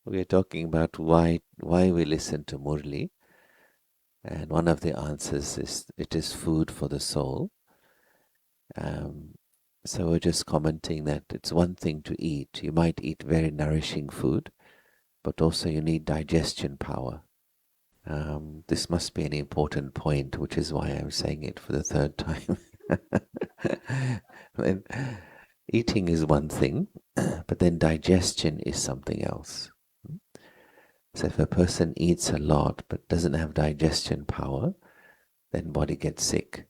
We are talking about why we listen to Murli, and one of the answers is it is food for the soul. Um, so we're just commenting that it's one thing to eat. You might eat very nourishing food, but also you need digestion power. This must be an important point, which is why I'm saying it for the third time. When eating is one thing, but then digestion is something else. So if a person eats a lot but doesn't have digestion power, then body gets sick.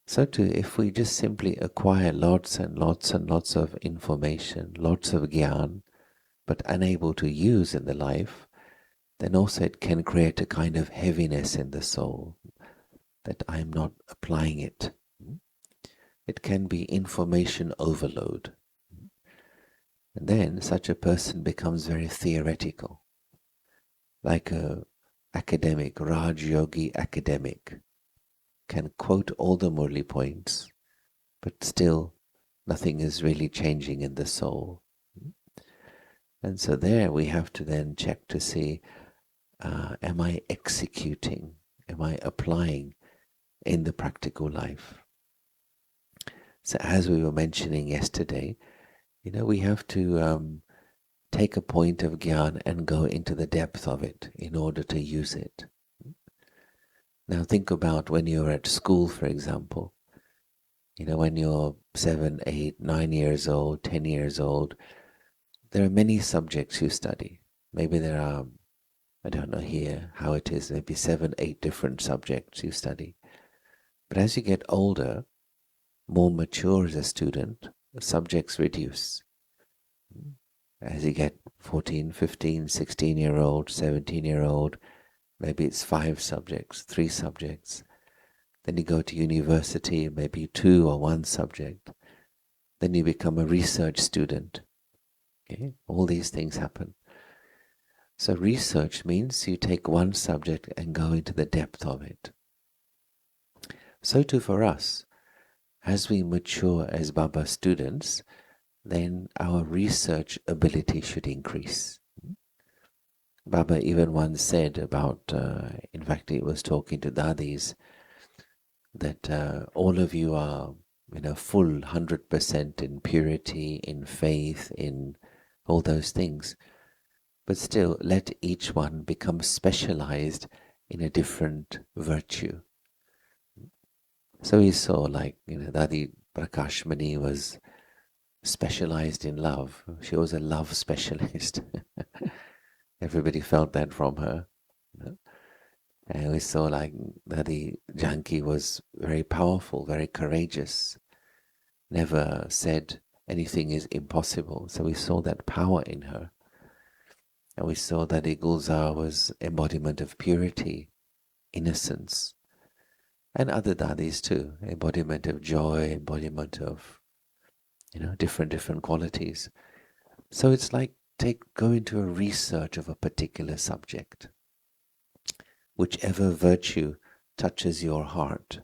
So too, if we just simply acquire lots and lots and lots of information, lots of gyan, but unable to use in the life, then also it can create a kind of heaviness in the soul that I'm not applying it. It can be information overload. And then such a person becomes very theoretical, like a academic, Raj Yogi academic, can quote all the Murli points, but still nothing is really changing in the soul. And so there we have to then check to see, am I executing, am I applying in the practical life? So as we were mentioning yesterday, we have to take a point of gyan and go into the depth of it in order to use it. Now think about when you're at school, for example. When you're 7, 8, 9 years old, 10 years old, there are many subjects you study. Maybe there are, I don't know here how it is, maybe 7, 8 different subjects you study. But as you get older, more mature as a student, the subjects reduce. As you get 14, 15, 16-year-old, 17-year-old, maybe it's 5 subjects, 3 subjects. Then you go to university, maybe 2 or 1 subject. Then you become a research student. Okay? All these things happen. So research means you take one subject and go into the depth of it. So too for us, as we mature as Baba students, then our research ability should increase. Baba even once said about, in fact he was talking to Dadis, that all of you are full 100% in purity, in faith, in all those things. But still, let each one become specialized in a different virtue. So we saw like, Dadi Prakashmani was specialized in love. She was a love specialist. Everybody felt that from her. And we saw like Dadi Janki was very powerful, very courageous, never said anything is impossible. So we saw that power in her. And we saw that Gulzar was embodiment of purity, innocence, and other dadis too, embodiment of joy, embodiment of different qualities. So it's like go into a research of a particular subject. Whichever virtue touches your heart,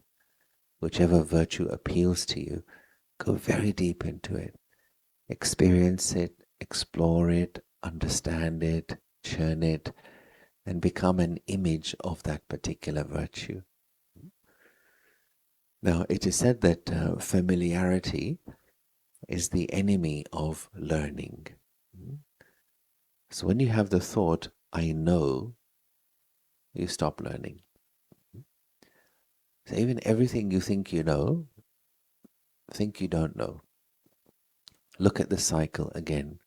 whichever virtue appeals to you, go very deep into it. Experience it, explore it, understand it, churn it, and become an image of that particular virtue. Now, it is said that familiarity is the enemy of learning. So when you have the thought, I know, you stop learning. So even everything you think you know, think you don't know. Look at the cycle again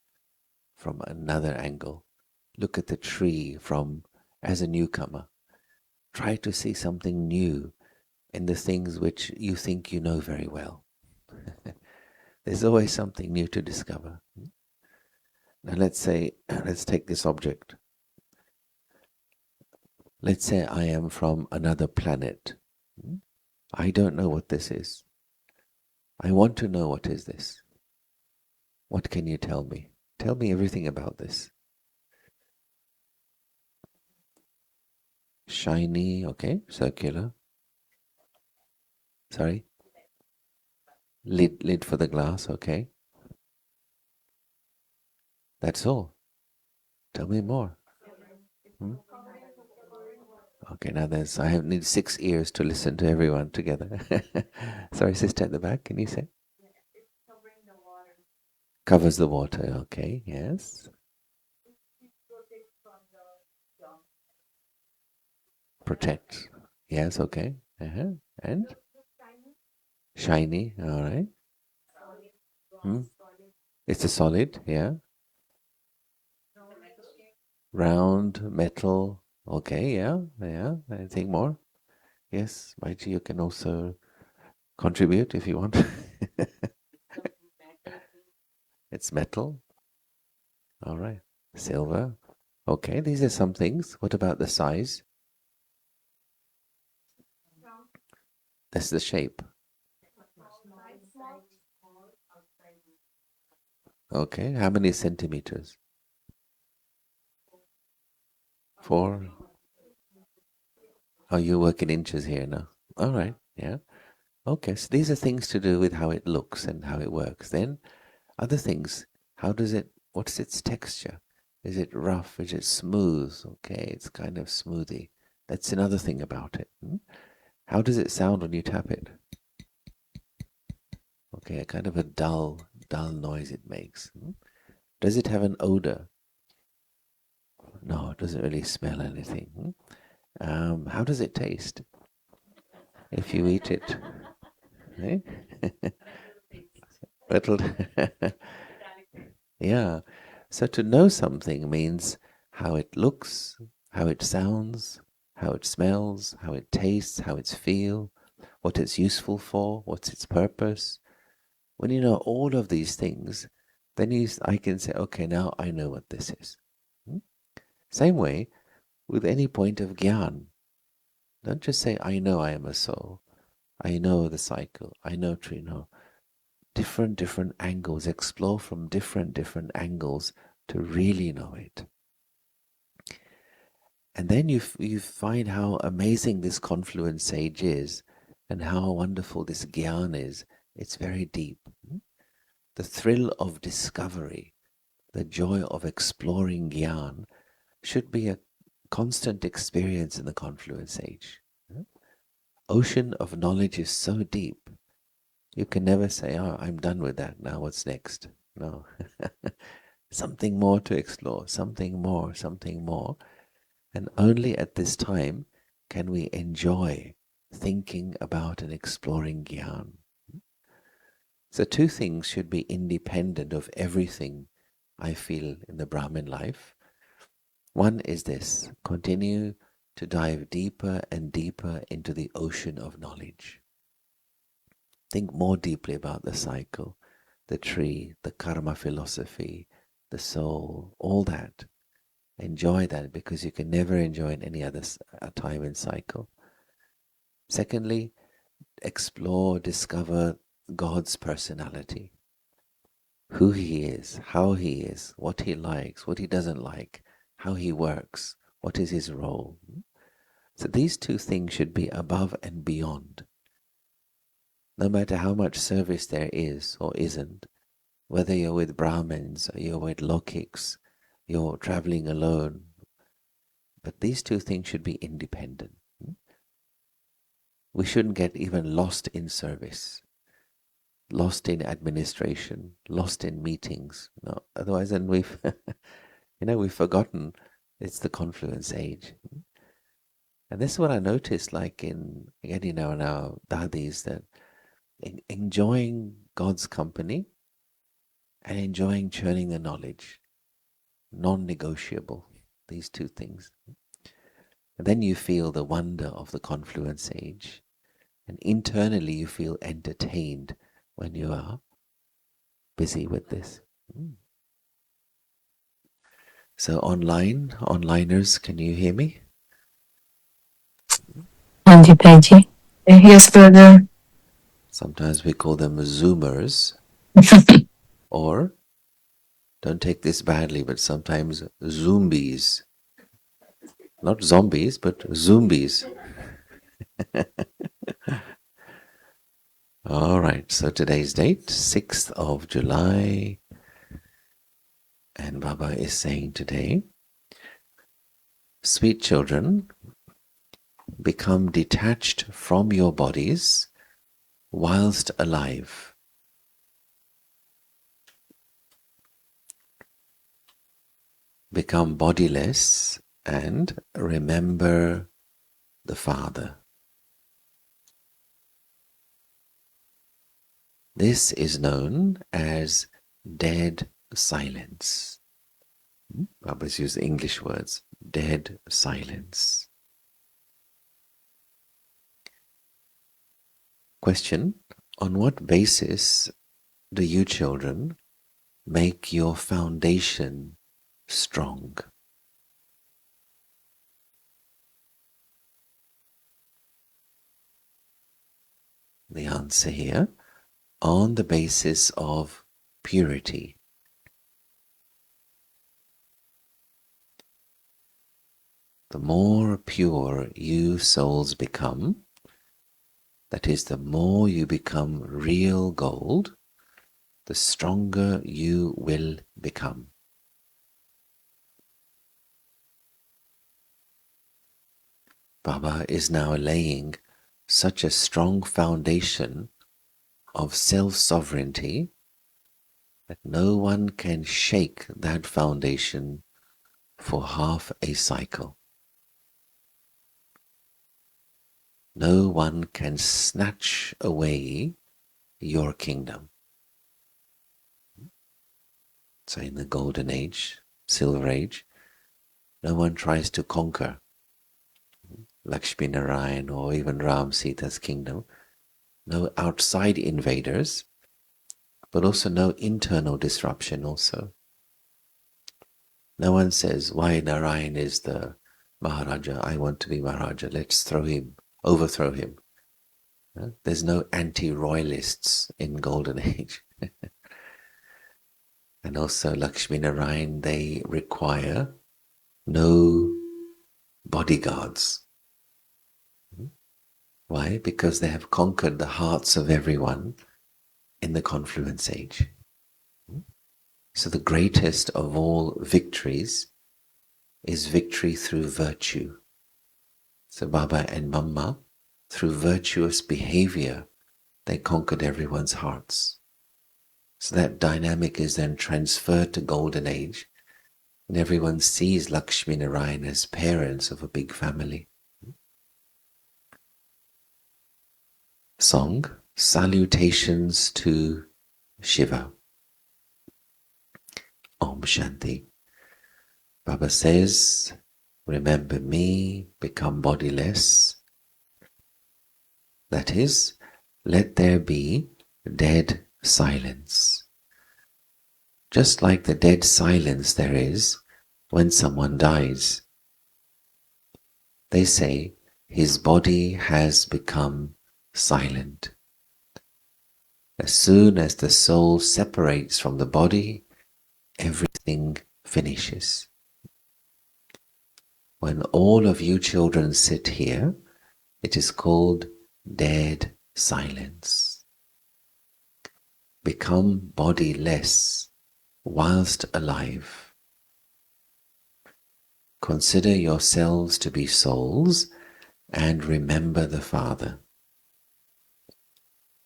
from another angle. Look at the tree as a newcomer. Try to see something new in the things which you think you know very well. There's always something new to discover. Now let's take this object. Let's say I am from another planet. I don't know what this is. I want to know what is this. What can you tell me? Tell me everything about this. Shiny, okay, circular. Sorry? Lid for the glass, okay. That's all. Tell me more. Hmm? Okay, now I need 6 ears to listen to everyone together. Sorry, sister at the back, can you say? Covers the water, okay, yes. Protects. Yes, okay. And? Shiny, all right. Hmm? It's a solid, yeah. Round, metal, okay, yeah, yeah. Anything more? Yes, Maiji, you can also contribute if you want. It's metal, all right. Silver, okay, these are some things. What about the size? That's the shape. Okay, how many centimeters? 4. Oh, you work in inches here now. All right, yeah. Okay, so these are things to do with how it looks and how it works. Then other things, what's its texture? Is it rough? Is it smooth? Okay, it's kind of smoothie. That's another thing about it. How does it sound when you tap it? Okay, a kind of a dull noise it makes. Does it have an odor? No, it doesn't really smell anything. How does it taste if you eat it? Eh? Little. Yeah. So to know something means how it looks, how it sounds, how it smells, how it tastes, how it's feel, what it's useful for, what's its purpose. When you know all of these things, then I can say, okay, now I know what this is. Same way with any point of gyan. Don't just say, I know I am a soul. I know the cycle. I know Trino. Different angles. Explore from different angles to really know it. And then you find how amazing this confluent sage is and how wonderful this gyan is. It's very deep. The thrill of discovery, the joy of exploring gyan should be a constant experience in the confluent sage. Ocean of knowledge is so deep. You can never say, oh, I'm done with that. Now what's next? No. Something more to explore, something more, something more. And only at this time can we enjoy thinking about and exploring Gyan. So 2 things should be independent of everything I feel in the Brahmin life. One is this: continue to dive deeper and deeper into the ocean of knowledge. Think more deeply about the cycle, the tree, the karma philosophy, the soul, all that. Enjoy that because you can never enjoy it any other time and cycle. Secondly, explore, discover God's personality. Who He is, how He is, what He likes, what He doesn't like, how He works, what is His role. So these 2 things should be above and beyond. No matter how much service there is or isn't, whether you're with Brahmins or you're with Lokiks, you're traveling alone, but these 2 things should be independent. We shouldn't get even lost in service, lost in administration, lost in meetings. No, otherwise then we've, we've forgotten it's the confluence age. And this is what I noticed, like in our dadis, that enjoying God's company and enjoying churning the knowledge, non-negotiable, these 2 things. And then you feel the wonder of the confluence age, and internally you feel entertained when you are busy with this. So onliners, can you hear me? Anji Taiji. Yes, brother. Sometimes we call them Zoomers, or, don't take this badly, but sometimes Zombies. Not zombies, but zombies. All right, so today's date, 6th of July. And Baba is saying today, Sweet children, become detached from your bodies whilst alive. Become bodiless and remember the Father. This is known as dead silence. Baba's used English words, dead silence. Question: on what basis do you children make your foundation strong? The answer here, on the basis of purity. The more pure you souls become, that is, the more you become real gold, the stronger you will become. Baba is now laying such a strong foundation of self-sovereignty that no one can shake that foundation for half a cycle. No one can snatch away your kingdom. So in the Golden Age, Silver Age, no one tries to conquer Lakshmi Narayan or even Ram Sita's kingdom. No outside invaders, but also no internal disruption also. No one says, why Narayan is the Maharaja, I want to be Maharaja, let's overthrow him. There's no anti-royalists in Golden Age. And also Lakshmi Narayan, they require no bodyguards. Why? Because they have conquered the hearts of everyone in the confluence age. So the greatest of all victories is victory through virtue. So Baba and Mama, through virtuous behavior, they conquered everyone's hearts. So that dynamic is then transferred to Golden Age, and everyone sees Lakshmi Narayan as parents of a big family. Song, Salutations to Shiva. Om Shanti. Baba says, remember me, become bodiless. That is, let there be dead silence. Just like the dead silence there is when someone dies. They say, his body has become silent. As soon as the soul separates from the body, everything finishes. When all of you children sit here, it is called dead silence. Become bodiless whilst alive. Consider yourselves to be souls and remember the Father.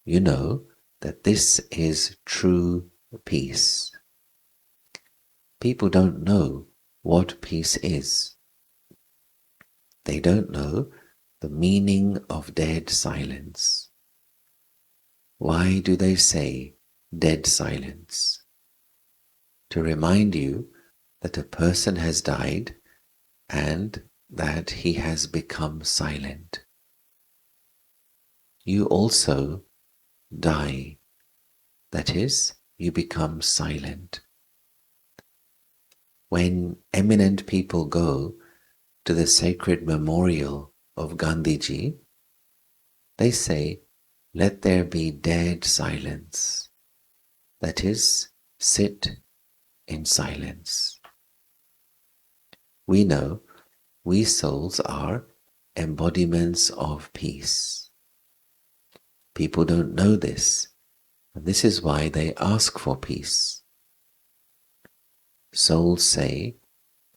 You know that this is true peace. People don't know what peace is. They don't know the meaning of dead silence. Why do they say dead silence? To remind you that a person has died and that he has become silent. You also die. That is, you become silent. When eminent people go to the sacred memorial of Gandhiji, they say, let there be dead silence. That is, sit in silence. We know we souls are embodiments of peace. People don't know this, and this is why they ask for peace. Souls say,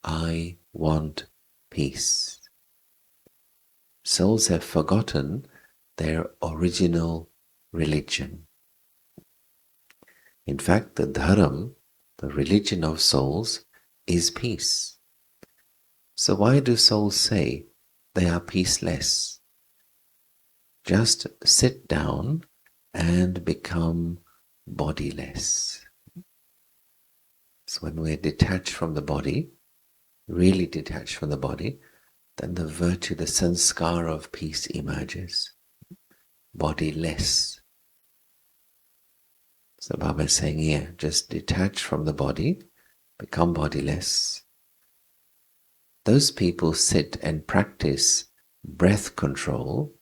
I want peace. Souls have forgotten their original religion. In fact, the dharam, the religion of souls, is peace. So why do souls say they are peaceless? Just sit down and become bodiless. So when we're detached from the body, really detached from the body, then the virtue, the sanskar of peace emerges. Bodiless. So Baba is saying here, just detach from the body, become bodiless. Those people sit and practice breath control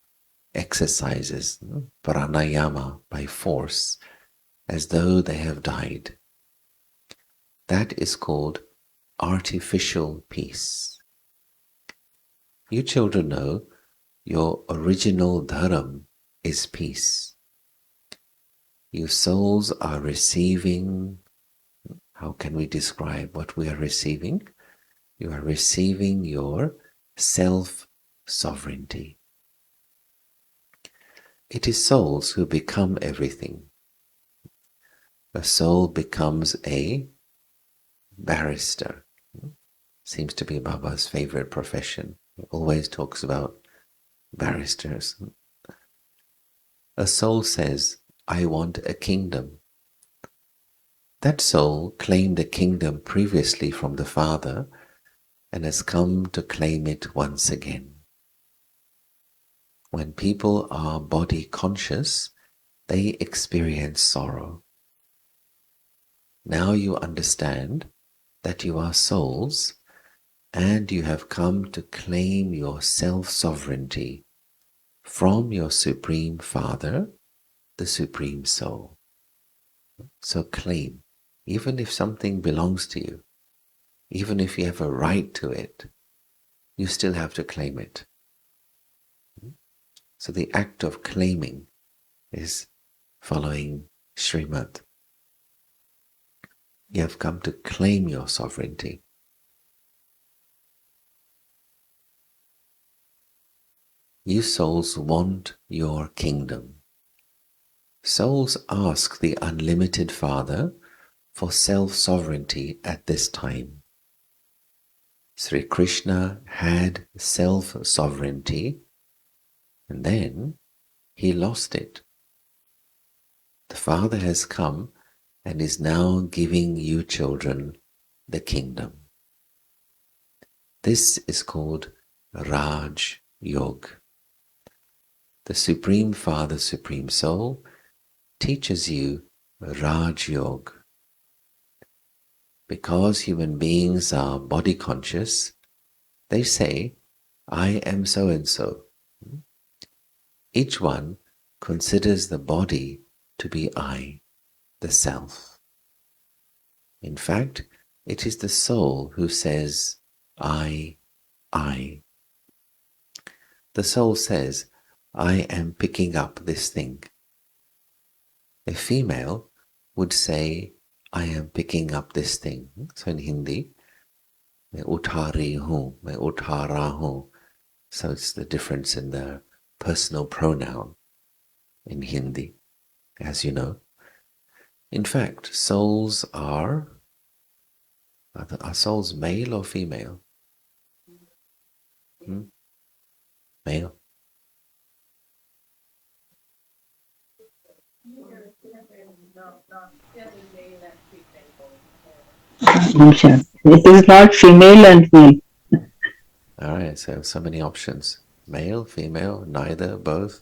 exercises, pranayama, by force, as though they have died. That is called artificial peace. You children know your original dharam is peace. You souls are receiving, how can we describe what we are receiving? You are receiving your self-sovereignty. It is souls who become everything. A soul becomes a barrister. Seems to be Baba's favorite profession. He always talks about barristers. A soul says, I want a kingdom. That soul claimed a kingdom previously from the Father and has come to claim it once again. When people are body conscious, they experience sorrow. Now you understand that you are souls and you have come to claim your self-sovereignty from your Supreme Father, the Supreme Soul. So claim, even if something belongs to you, even if you have a right to it, you still have to claim it. So the act of claiming is following Srimad. You have come to claim your sovereignty. You souls want your kingdom. Souls ask the unlimited Father for self-sovereignty at this time. Sri Krishna had self-sovereignty and then he lost it. The Father has come and is now giving you children the kingdom. This is called Raj Yoga. The Supreme Father, Supreme Soul, teaches you Raj Yoga. Because human beings are body conscious, they say, I am so and so. Each one considers the body to be I, the self. In fact, it is the soul who says, I. The soul says, I am picking up this thing. A female would say, I am picking up this thing. So in Hindi, मैं उठा रही हूँ, मैं उठा रहा हूँ. So it's the difference in the personal pronoun in Hindi, as you know. In fact, souls are souls male or female? Male. It is not female and male. All right, so many options. Male, female, neither, both.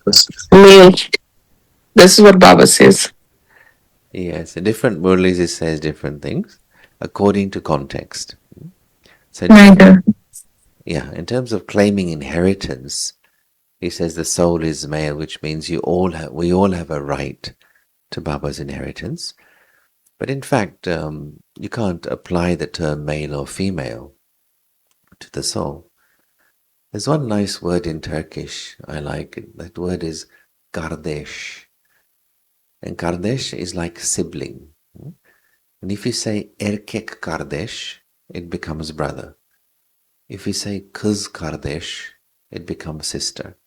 Male. This is what Baba says. Yes, in different Murlis it says different things according to context. So Neither. in terms of claiming inheritance, he says the soul is male, which means we all have a right to Baba's inheritance. But in fact, you can't apply the term male or female to the soul. There's one nice word in Turkish I like. That word is kardeş. And kardeş is like sibling. And if you say erkek kardeş, it becomes brother. If we say kız kardeş, it becomes sister.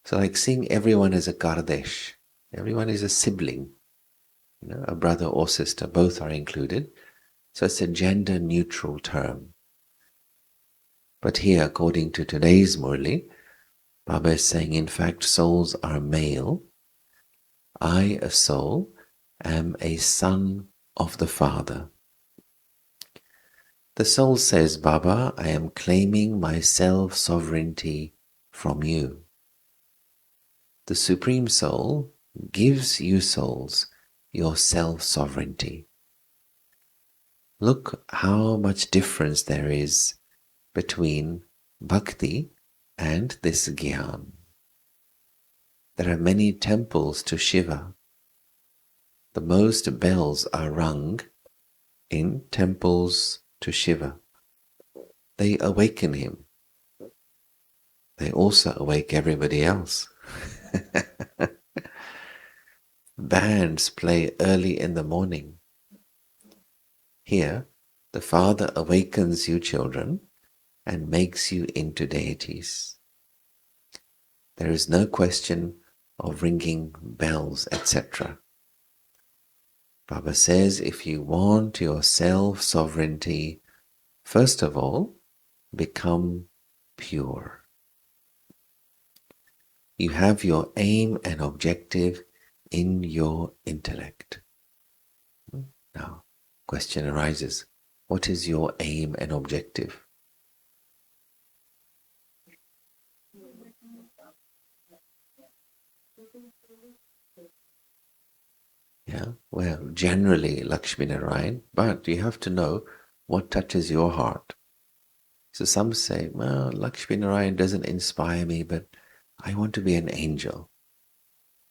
So like seeing everyone as a kardeş, everyone is a sibling, a brother or sister, both are included. So it's a gender neutral term. But here, according to today's Murli, Baba is saying, in fact, souls are male. I, a soul, am a son of the Father. The soul says, Baba, I am claiming my self-sovereignty from you. The Supreme Soul gives you souls your self-sovereignty. Look how much difference there is between bhakti and this gyan. There are many temples to Shiva. The most bells are rung in temples to Shiva. They awaken him. They also awake everybody else. Bands play early in the morning. Here, the Father awakens you children and makes you into deities. There is no question of ringing bells, etc. Baba says, if you want your self-sovereignty, first of all, become pure. You have your aim and objective in your intellect. Now, question arises, what is your aim and objective? Yeah, well, generally Lakshmi Narayan, but you have to know what touches your heart. So some say, well, Lakshmi Narayan doesn't inspire me, but I want to be an angel,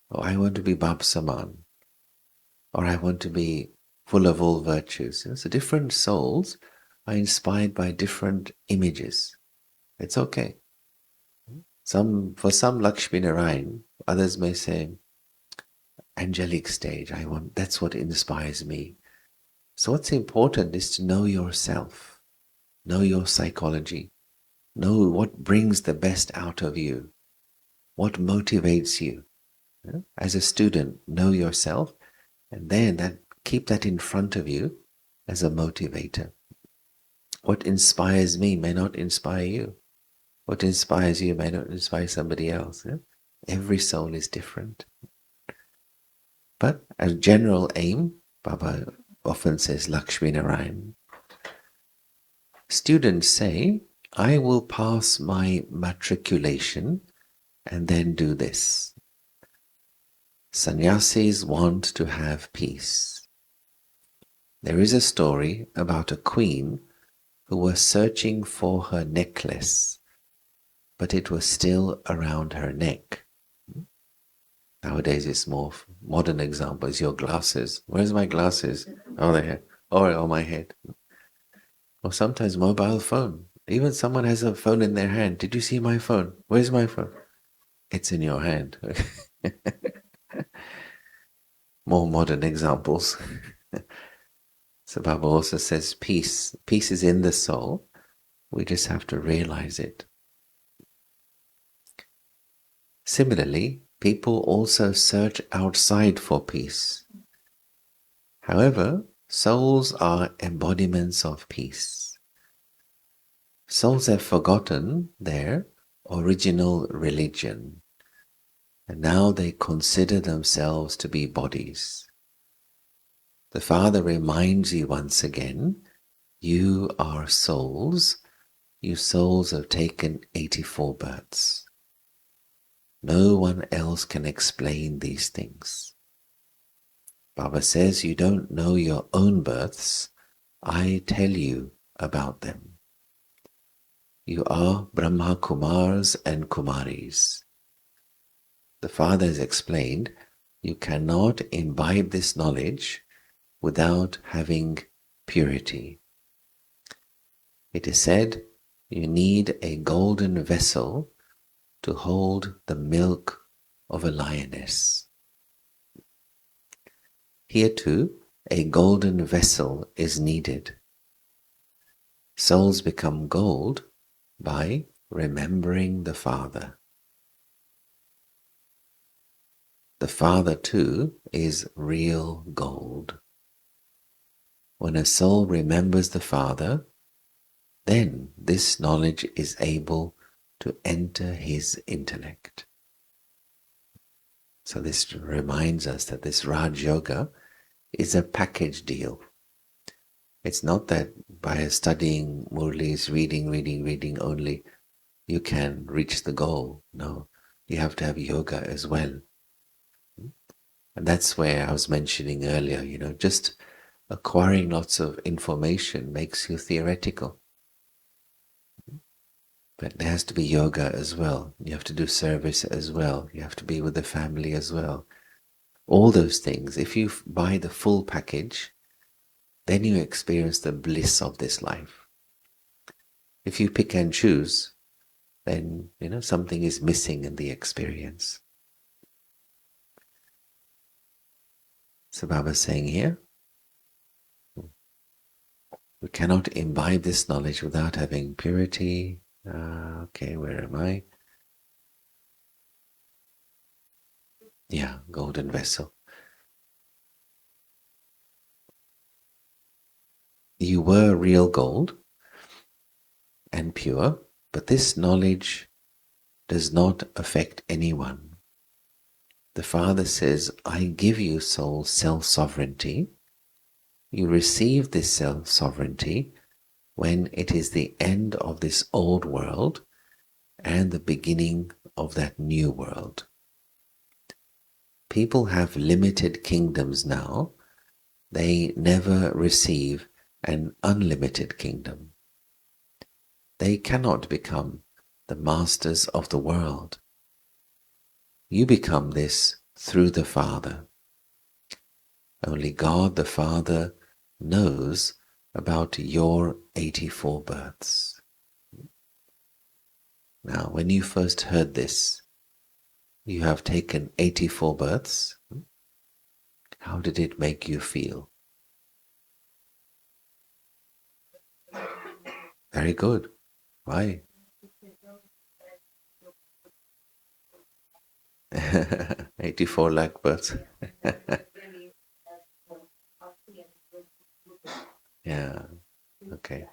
or I want to be Bab Saman, or I want to be full of all virtues. So different souls are inspired by different images. It's okay. For some Lakshmi Narayan, others may say, angelic stage, that's what inspires me. So what's important is to know yourself, know your psychology, know what brings the best out of you, what motivates you. As a student, know yourself, and then keep that in front of you as a motivator. What inspires me may not inspire you. What inspires you may not inspire somebody else. Every soul is different. But as general aim, Baba often says Lakshmi Narayan. Students say, I will pass my matriculation and then do this. Sannyasis want to have peace. There is a story about a queen who was searching for her necklace, but it was still around her neck. Nowadays it's more modern example is your glasses. Where's my glasses? Oh, they're here. Or on my head. Or sometimes mobile phone. Even someone has a phone in their hand. Did you see my phone? Where's my phone? It's in your hand. More modern examples. So Baba also says peace. Peace is in the soul. We just have to realize it. Similarly, people also search outside for peace. However, souls are embodiments of peace. Souls have forgotten their original religion, and now they consider themselves to be bodies. The Father reminds you once again, you are souls. You souls have taken 84 births. No one else can explain these things. Baba says, you don't know your own births. I tell you about them. You are Brahma Kumars and Kumaris. The Father has explained, you cannot imbibe this knowledge without having purity. It is said, you need a golden vessel to hold the milk of a lioness. Here too, a golden vessel is needed. Souls become gold by remembering the Father. The Father too is real gold. When a soul remembers the Father, then this knowledge is able to enter his intellect. So this reminds us that this Raj Yoga is a package deal. It's not that by studying Murli's, reading only, you can reach the goal. No, you have to have yoga as well. And that's where I was mentioning earlier, just acquiring lots of information makes you theoretical. But there has to be yoga as well. You have to do service as well. You have to be with the family as well. All those things, if you buy the full package, then you experience the bliss of this life. If you pick and choose, then something is missing in the experience. So Baba's saying here, we cannot imbibe this knowledge without having purity. Okay, where am I? Yeah, golden vessel. You were real gold and pure, but this knowledge does not affect anyone. The Father says, I give you, soul, self-sovereignty. You receive this self-sovereignty when it is the end of this old world and the beginning of that new world. People have limited kingdoms now. They never receive an unlimited kingdom. They cannot become the masters of the world. You become this through the Father. Only God the Father knows about your 84 births. Now, when you first heard this, you have taken 84 births. How did it make you feel? Very good. Why? 84 lakh births. Yeah, okay.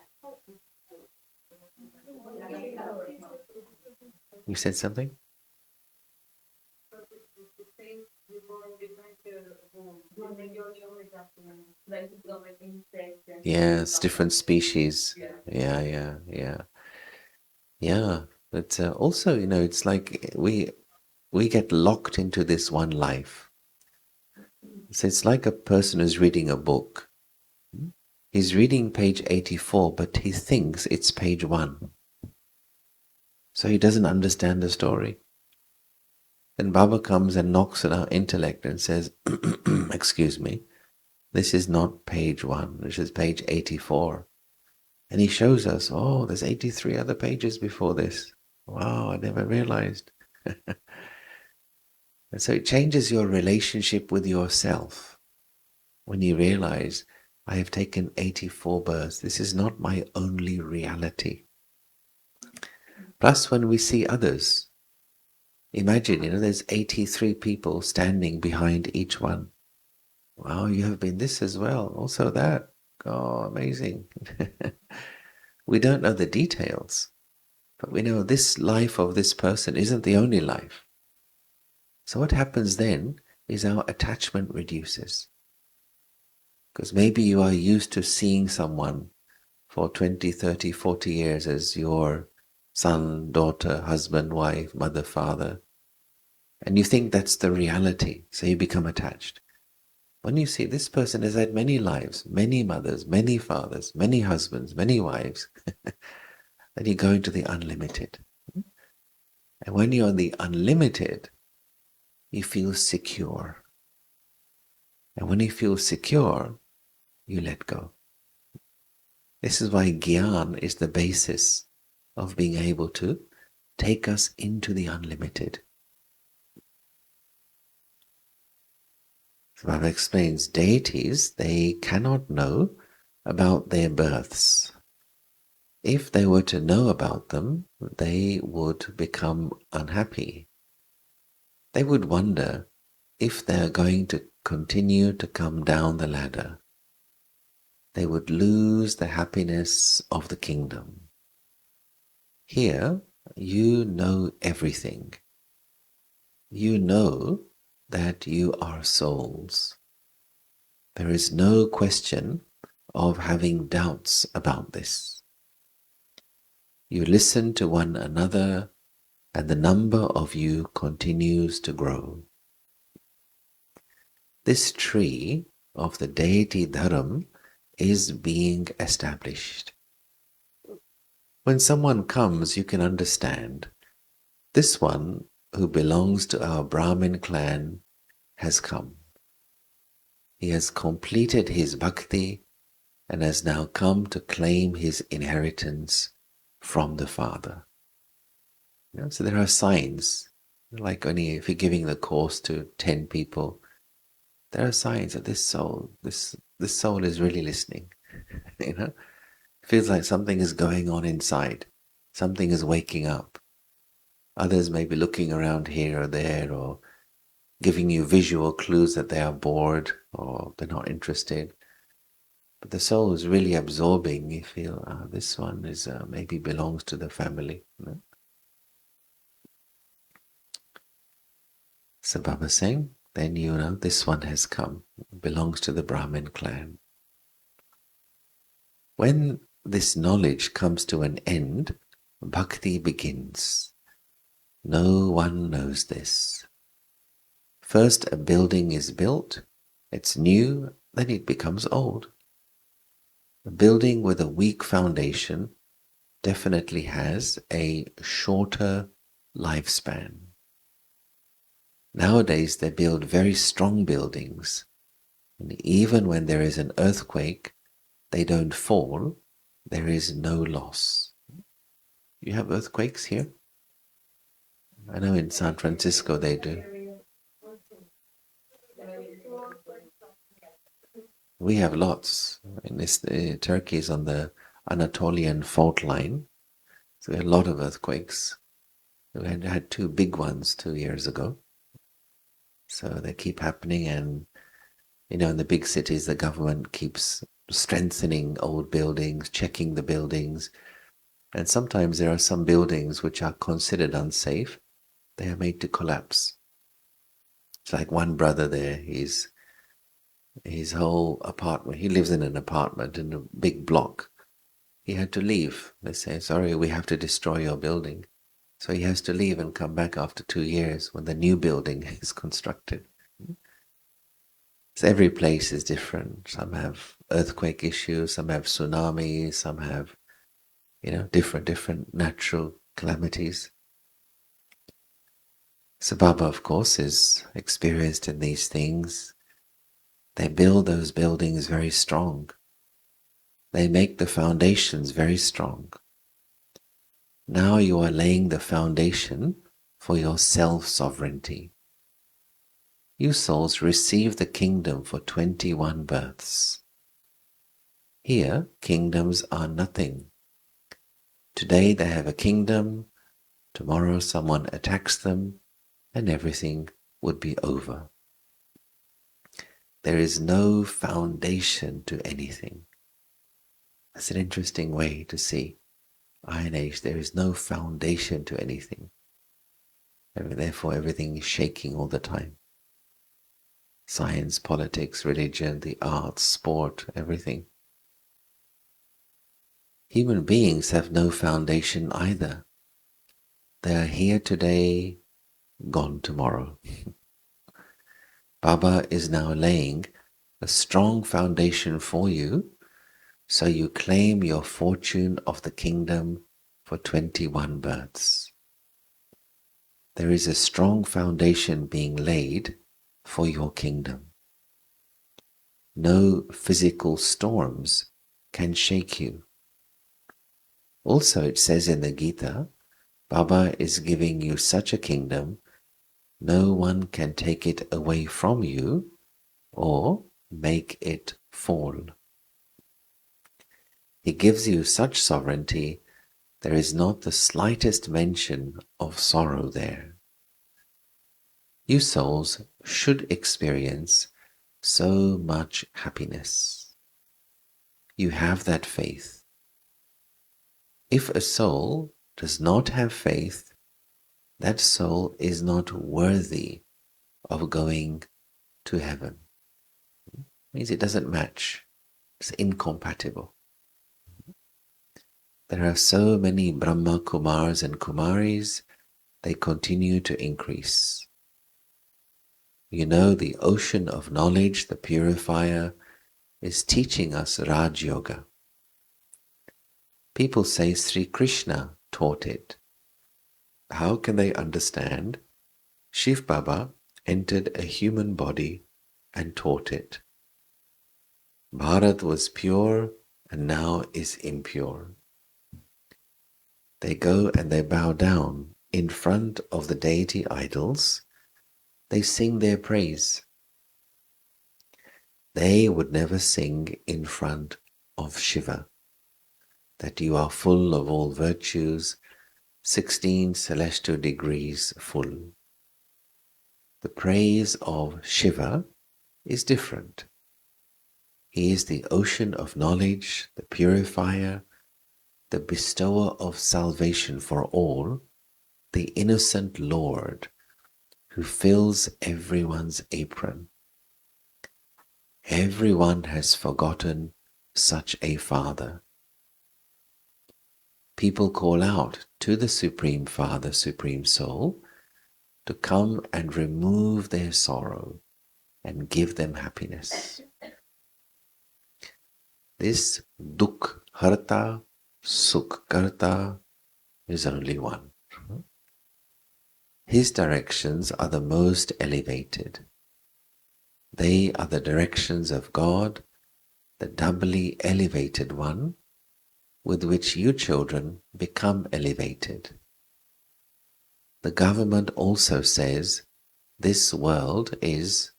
You said something? Yes, different species. Yeah. Yeah, but also, it's like we get locked into this one life. So it's like a person who's reading a book. He's reading page 84, but he thinks it's page 1. So he doesn't understand the story. Then Baba comes and knocks on our intellect and says, excuse me, this is not page 1, this is page 84. And he shows us, oh, there's 83 other pages before this. Wow, I never realized. And so it changes your relationship with yourself when you realize, I have taken 84 births. This is not my only reality. Plus, when we see others, imagine, there's 83 people standing behind each one. Wow, you have been this as well, also that. Oh, amazing. We don't know the details, but we know this life of this person isn't the only life. So what happens then is our attachment reduces. Because maybe you are used to seeing someone for 20, 30, 40 years as your son, daughter, husband, wife, mother, father. And you think that's the reality, so you become attached. When you see this person has had many lives, many mothers, many fathers, many husbands, many wives, then you go into the unlimited. And when you're in the unlimited, you feel secure. And when you feel secure, you let go. This is why Gyan is the basis of being able to take us into the unlimited. So Baba explains, deities, they cannot know about their births. If they were to know about them, they would become unhappy. They would wonder if they are going to continue to come down the ladder. They would lose the happiness of the kingdom. Here, you know everything. You know that you are souls. There is no question of having doubts about this. You listen to one another, and the number of you continues to grow. This tree of the deity Dharam is being established. When someone comes, you can understand this one who belongs to our Brahmin clan has come. He has completed his bhakti and has now come to claim his inheritance from the Father. So there are signs, like only if you're giving the course to 10 people, there are signs that this soul is really listening. Feels like something is going on inside. Something is waking up. Others may be looking around here or there, or giving you visual clues that they are bored or they're not interested. But the soul is really absorbing. You feel, this one is maybe belongs to the family. So Baba saying, then you know this one has come, belongs to the Brahmin clan. When this knowledge comes to an end, bhakti begins. No one knows this. First a building is built, it's new, then it becomes old. A building with a weak foundation definitely has a shorter lifespan. Nowadays they build very strong buildings, and even when there is an earthquake, they don't fall, there is no loss. You have earthquakes here? I know in San Francisco they do. We have lots. In this, Turkey is on the Anatolian fault line, so we had a lot of earthquakes. We had two big ones 2 years ago. So they keep happening, and in the big cities, the government keeps strengthening old buildings, checking the buildings, and sometimes there are some buildings which are considered unsafe. They are made to collapse. It's like one brother there, his whole apartment, he lives in an apartment in a big block. He had to leave. They say, sorry, we have to destroy your building. So he has to leave and come back after 2 years when the new building is constructed. So every place is different. Some have earthquake issues, some have tsunamis, some have, different natural calamities. So Baba, of course, is experienced in these things. They build those buildings very strong. They make the foundations very strong. Now you are laying the foundation for your self-sovereignty. You souls receive the kingdom for 21 births. Here, kingdoms are nothing. Today they have a kingdom, tomorrow someone attacks them, and everything would be over. There is no foundation to anything. That's an interesting way to see Iron Age. There is no foundation to anything. Therefore, everything is shaking all the time. Science, politics, religion, the arts, sport, everything. Human beings have no foundation either. They are here today, gone tomorrow. Baba is now laying a strong foundation for you, so you claim your fortune of the kingdom for 21 births. There is a strong foundation being laid for your kingdom. No physical storms can shake you. Also, it says in the Gita, Baba is giving you such a kingdom, no one can take it away from you or make it fall. He gives you such sovereignty, there is not the slightest mention of sorrow there. You souls should experience so much happiness. You have that faith. If a soul does not have faith, that soul is not worthy of going to heaven. It means it doesn't match. It's incompatible. There are so many Brahma Kumars and Kumaris, they continue to increase. You know, the ocean of knowledge, the purifier, is teaching us Raj Yoga. People say Sri Krishna taught it. How can they understand? Shiv Baba entered a human body and taught it. Bharat was pure and now is impure. They go and they bow down in front of the deity idols. They sing their praise. They would never sing in front of Shiva, that you are full of all virtues, 16 celestial degrees full. The praise of Shiva is different. He is the ocean of knowledge, the purifier, the bestower of salvation for all, the innocent Lord who fills everyone's apron. Everyone has forgotten such a Father. People call out to the Supreme Father, Supreme Soul, to come and remove their sorrow and give them happiness. This Dukh Harta, Sukh Karta is only one. His directions are the most elevated. They are the directions of God, the doubly elevated one, with which you children become elevated. The government also says this world is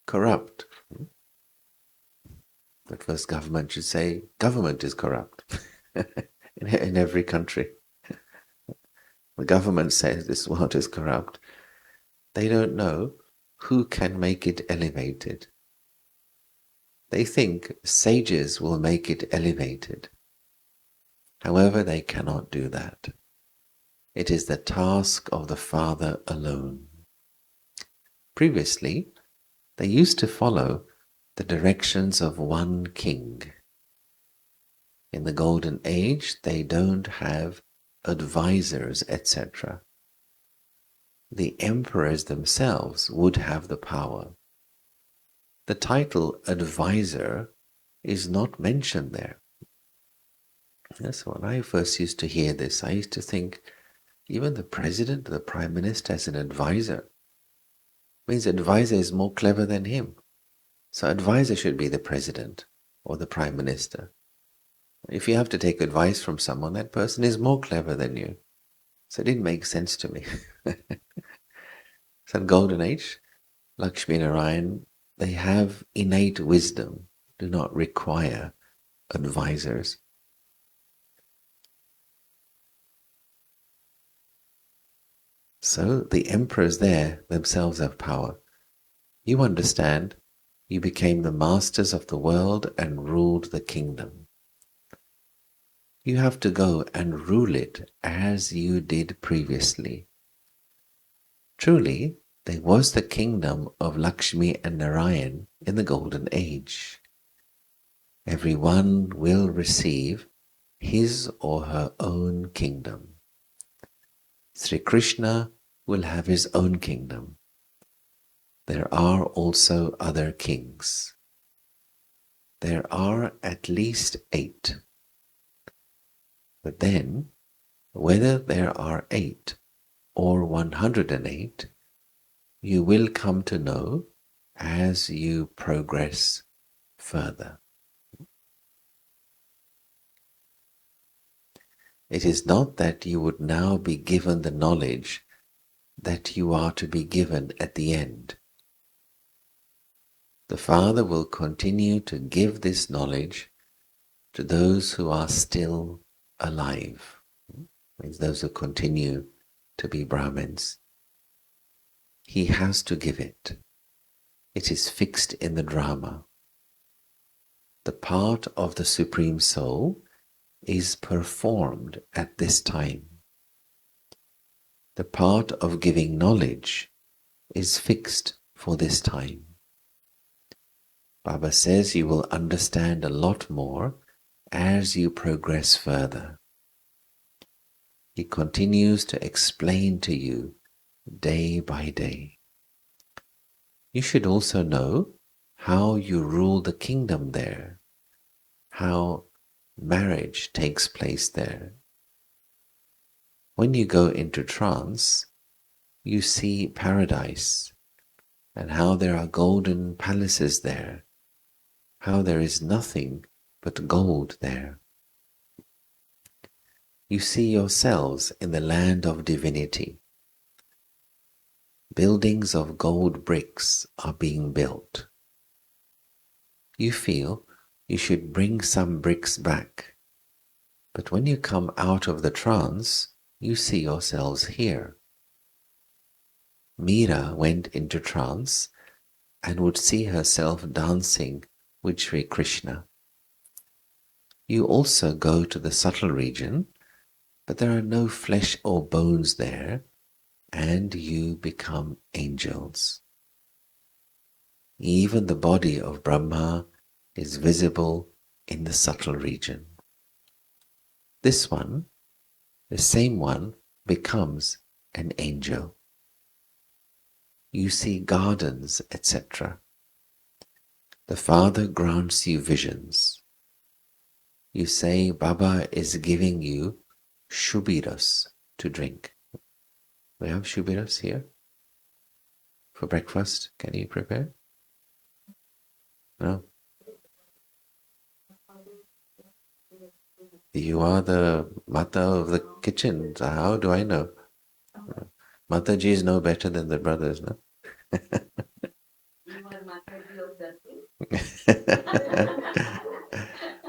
corrupt. But first government should say government is corrupt in every country. The government says this world is corrupt. They don't know who can make it elevated. They think sages will make it elevated. However, they cannot do that. It is the task of the Father alone. Previously, they used to follow the directions of one king. In the Golden Age, they don't have advisors, etc. The emperors themselves would have the power. The title advisor is not mentioned there. Yes, when I first used to hear this, I used to think even the president, the prime minister has an advisor. Means advisor is more clever than him. So advisor should be the president or the prime minister. If you have to take advice from someone, that person is more clever than you. So it didn't make sense to me. So in Golden Age, Lakshmi Narayan, they have innate wisdom, do not require advisors. So the emperors there themselves have power. You understand, you became the masters of the world and ruled the kingdom. You have to go and rule it as you did previously. Truly, there was the kingdom of Lakshmi and Narayan in the Golden Age. Everyone will receive his or her own kingdom. Sri Krishna will have his own kingdom. There are also other kings. There are at least 8. But then, whether there are 8 or 108, you will come to know as you progress further. It is not that you would now be given the knowledge that you are to be given at the end. The Father will continue to give this knowledge to those who are still alive, means those who continue to be Brahmins. He has to give it. It is fixed in the drama. The part of the Supreme Soul is performed at this time. The part of giving knowledge is fixed for this time. Baba says you will understand a lot more as you progress further. He continues to explain to you day by day. You should also know how you rule the kingdom there, how marriage takes place there. When you go into trance, you see paradise and how there are golden palaces there, how there is nothing but gold there. You see yourselves in the land of divinity. Buildings of gold bricks are being built. You feel you should bring some bricks back, but when you come out of the trance, you see yourselves here. Meera went into trance and would see herself dancing with Sri Krishna. You also go to the subtle region, but there are no flesh or bones there, and you become angels. Even the body of Brahma is visible in the subtle region. This one, the same one, becomes an angel. You see gardens, etc. The Father grants you visions. You say Baba is giving you shubiras to drink. We have shubiras here for breakfast. Can you prepare? No? You are the mata of the kitchen. So how do I know? Mataji's know better than the brothers, no?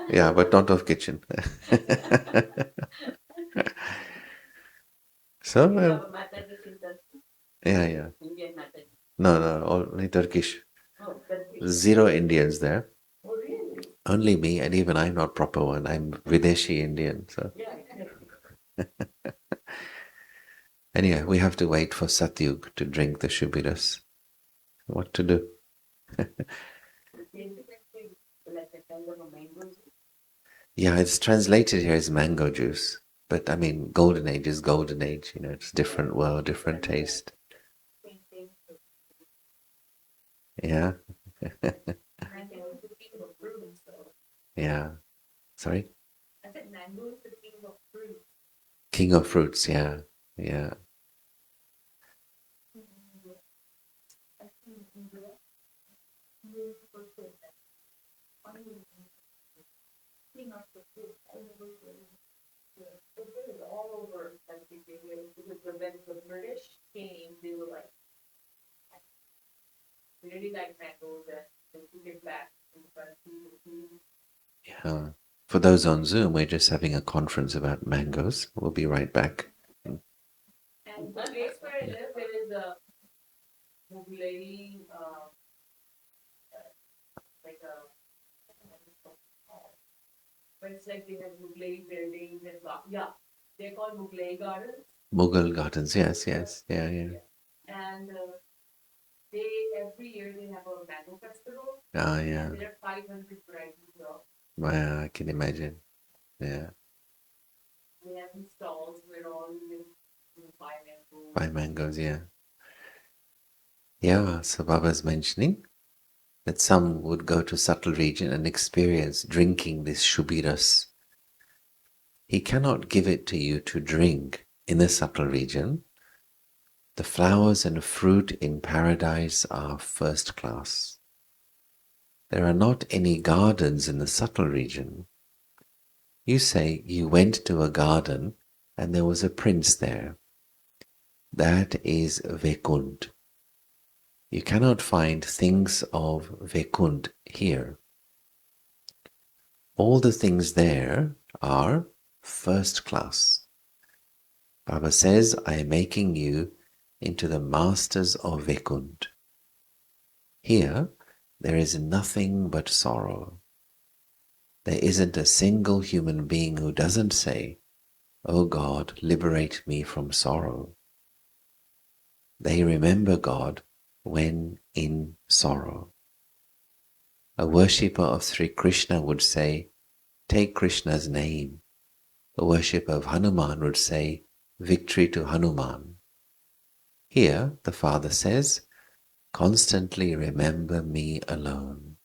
Yeah, but not of kitchen. So, yeah. No, only Turkish. Zero Indians there. Only me, and even I'm not proper one. I'm Videshi Indian. So anyway, we have to wait for Satyug to drink the Shubiras. What to do? Yeah, it's translated here as mango juice. But I mean, golden age is golden age. You know, it's different world, different taste. Yeah. Yeah. Sorry? I said mango is the king of fruits. King of fruits, yeah. Yeah. All over because when the British came, they were like really like mangoes and took it back in the country. Yeah. For those on Zoom, we're just having a conference about mangoes. We'll be right back. And the place where I live, there is a Mughlai, like a, but it's like they have Mughlai buildings and yeah, they're called Mughlai gardens. Mughal gardens, yes, yeah. And they every year they have a mango festival. Ah, yeah. And there are 500 varieties of. Well, I can imagine. Yeah. They have these stalls where all you buy mangoes. Buy mangoes, yeah. Yeah, so Baba's mentioning that some would go to subtle region and experience drinking this shubiras. He cannot give it to you to drink in the subtle region. The flowers and fruit in paradise are first class. There are not any gardens in the subtle region. You say you went to a garden and there was a prince there. That is Vekunt. You cannot find things of Vekunt here. All the things there are first class. Baba says, I am making you into the masters of Vaikunth. Here, there is nothing but sorrow. There isn't a single human being who doesn't say, "Oh God, liberate me from sorrow." They remember God when in sorrow. A worshipper of Sri Krishna would say, take Krishna's name. A worshipper of Hanuman would say, victory to Hanuman. Here, the Father says, constantly remember me alone.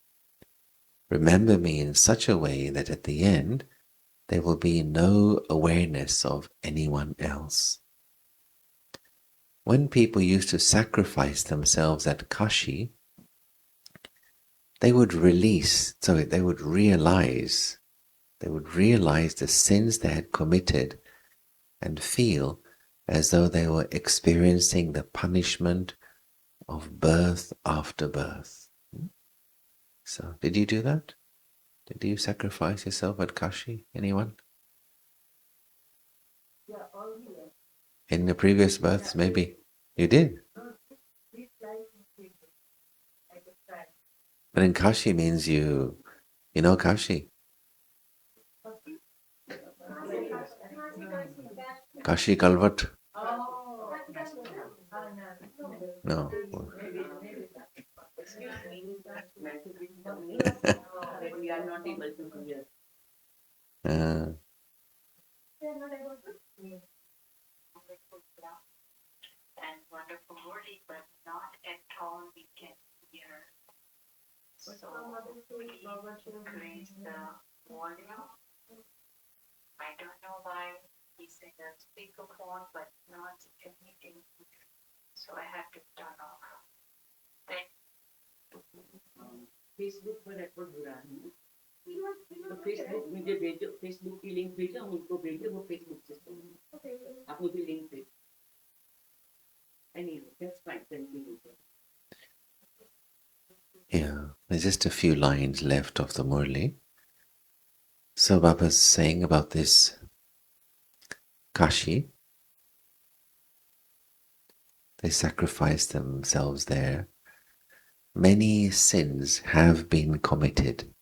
Remember me in such a way that at the end, there will be no awareness of anyone else. When people used to sacrifice themselves at Kashi, they would realize the sins they had committed and feel as though they were experiencing the punishment of birth after birth. So, did you do that? Did you sacrifice yourself at Kashi? Anyone? In the previous births, maybe. You did? But in Kashi means you know Kashi? Kashi Kalvat? No. uh, And wonderful Murli, but not at all we can hear. So please increase the volume. I don't know why he said a speakerphone, but not anything. So I have to turn off. Then Facebook पर record हो रहा है तो Facebook मुझे भेजो Facebook की link भेजो हम उनको भेजो वो फेसबुक से सुनो आप मुझे लिंक भेजो anyway that's fine continue. Yeah, there's just a few lines left of the Murli. So Baba's saying about this Kashi, they sacrifice themselves there. Many sins have been committed.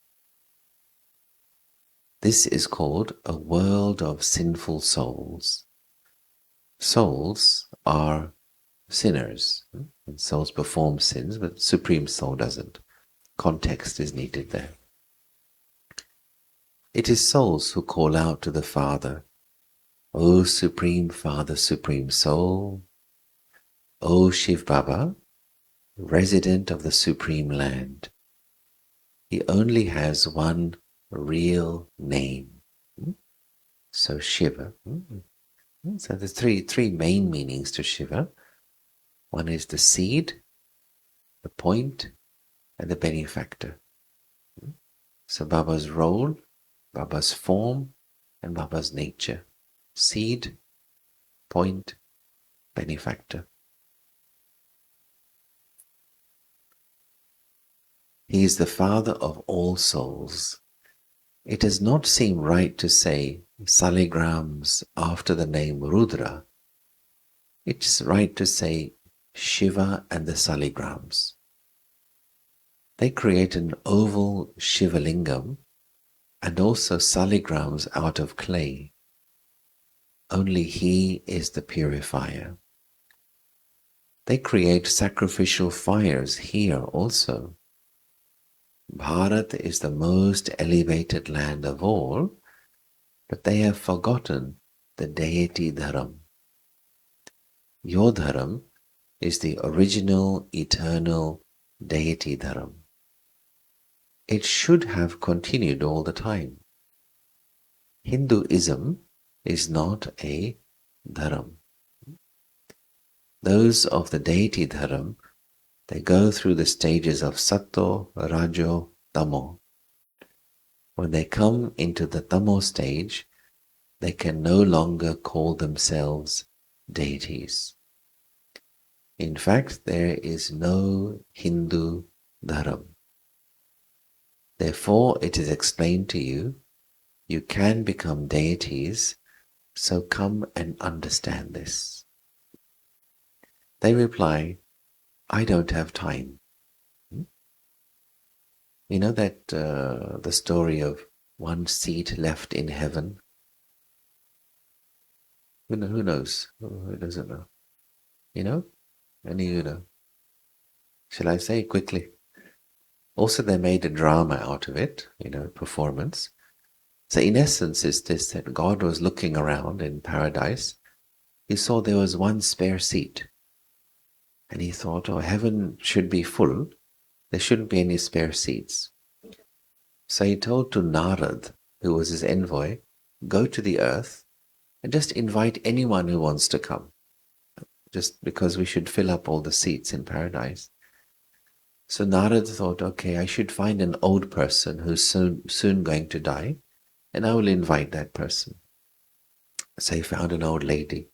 This is called a world of sinful souls. Souls are sinners. And souls perform sins, but Supreme Soul doesn't. Context is needed there. It is souls who call out to the Father, O Supreme Father, Supreme Soul, O Shiv Baba, resident of the Supreme Land. He only has one real name. So Shiva. So there's three main meanings to Shiva. One is the seed, the point, and the benefactor. So Baba's role, Baba's form, and Baba's nature. Seed, point, benefactor. He is the Father of all souls. It does not seem right to say saligrams after the name Rudra. It's right to say Shiva and the saligrams. They create an oval Shivalingam and also saligrams out of clay. Only he is the purifier. They create sacrificial fires here also. Bharat is the most elevated land of all, but they have forgotten the deity Dharam. Your Dharam is the original, eternal deity Dharam. It should have continued all the time. Hinduism is not a Dharam. Those of the deity Dharam, they go through the stages of Sattva, Rajo, Tamo. When they come into the Tamo stage, they can no longer call themselves deities. In fact, there is no Hindu Dharam. Therefore, it is explained to you You can become deities, so come and understand this. They reply, I don't have time. You know that the story of one seat left in heaven? Who knows? Who doesn't know? You know? Any of you know? Shall I say quickly? Also, they made a drama out of it, performance. So in essence, is this, that God was looking around in paradise. He saw there was one spare seat. And he thought, oh, heaven should be full. There shouldn't be any spare seats. So he told to Narad, who was his envoy, go to the earth and just invite anyone who wants to come. Just because we should fill up all the seats in paradise. So Narad thought, okay, I should find an old person who's soon going to die, and I will invite that person. So he found an old lady.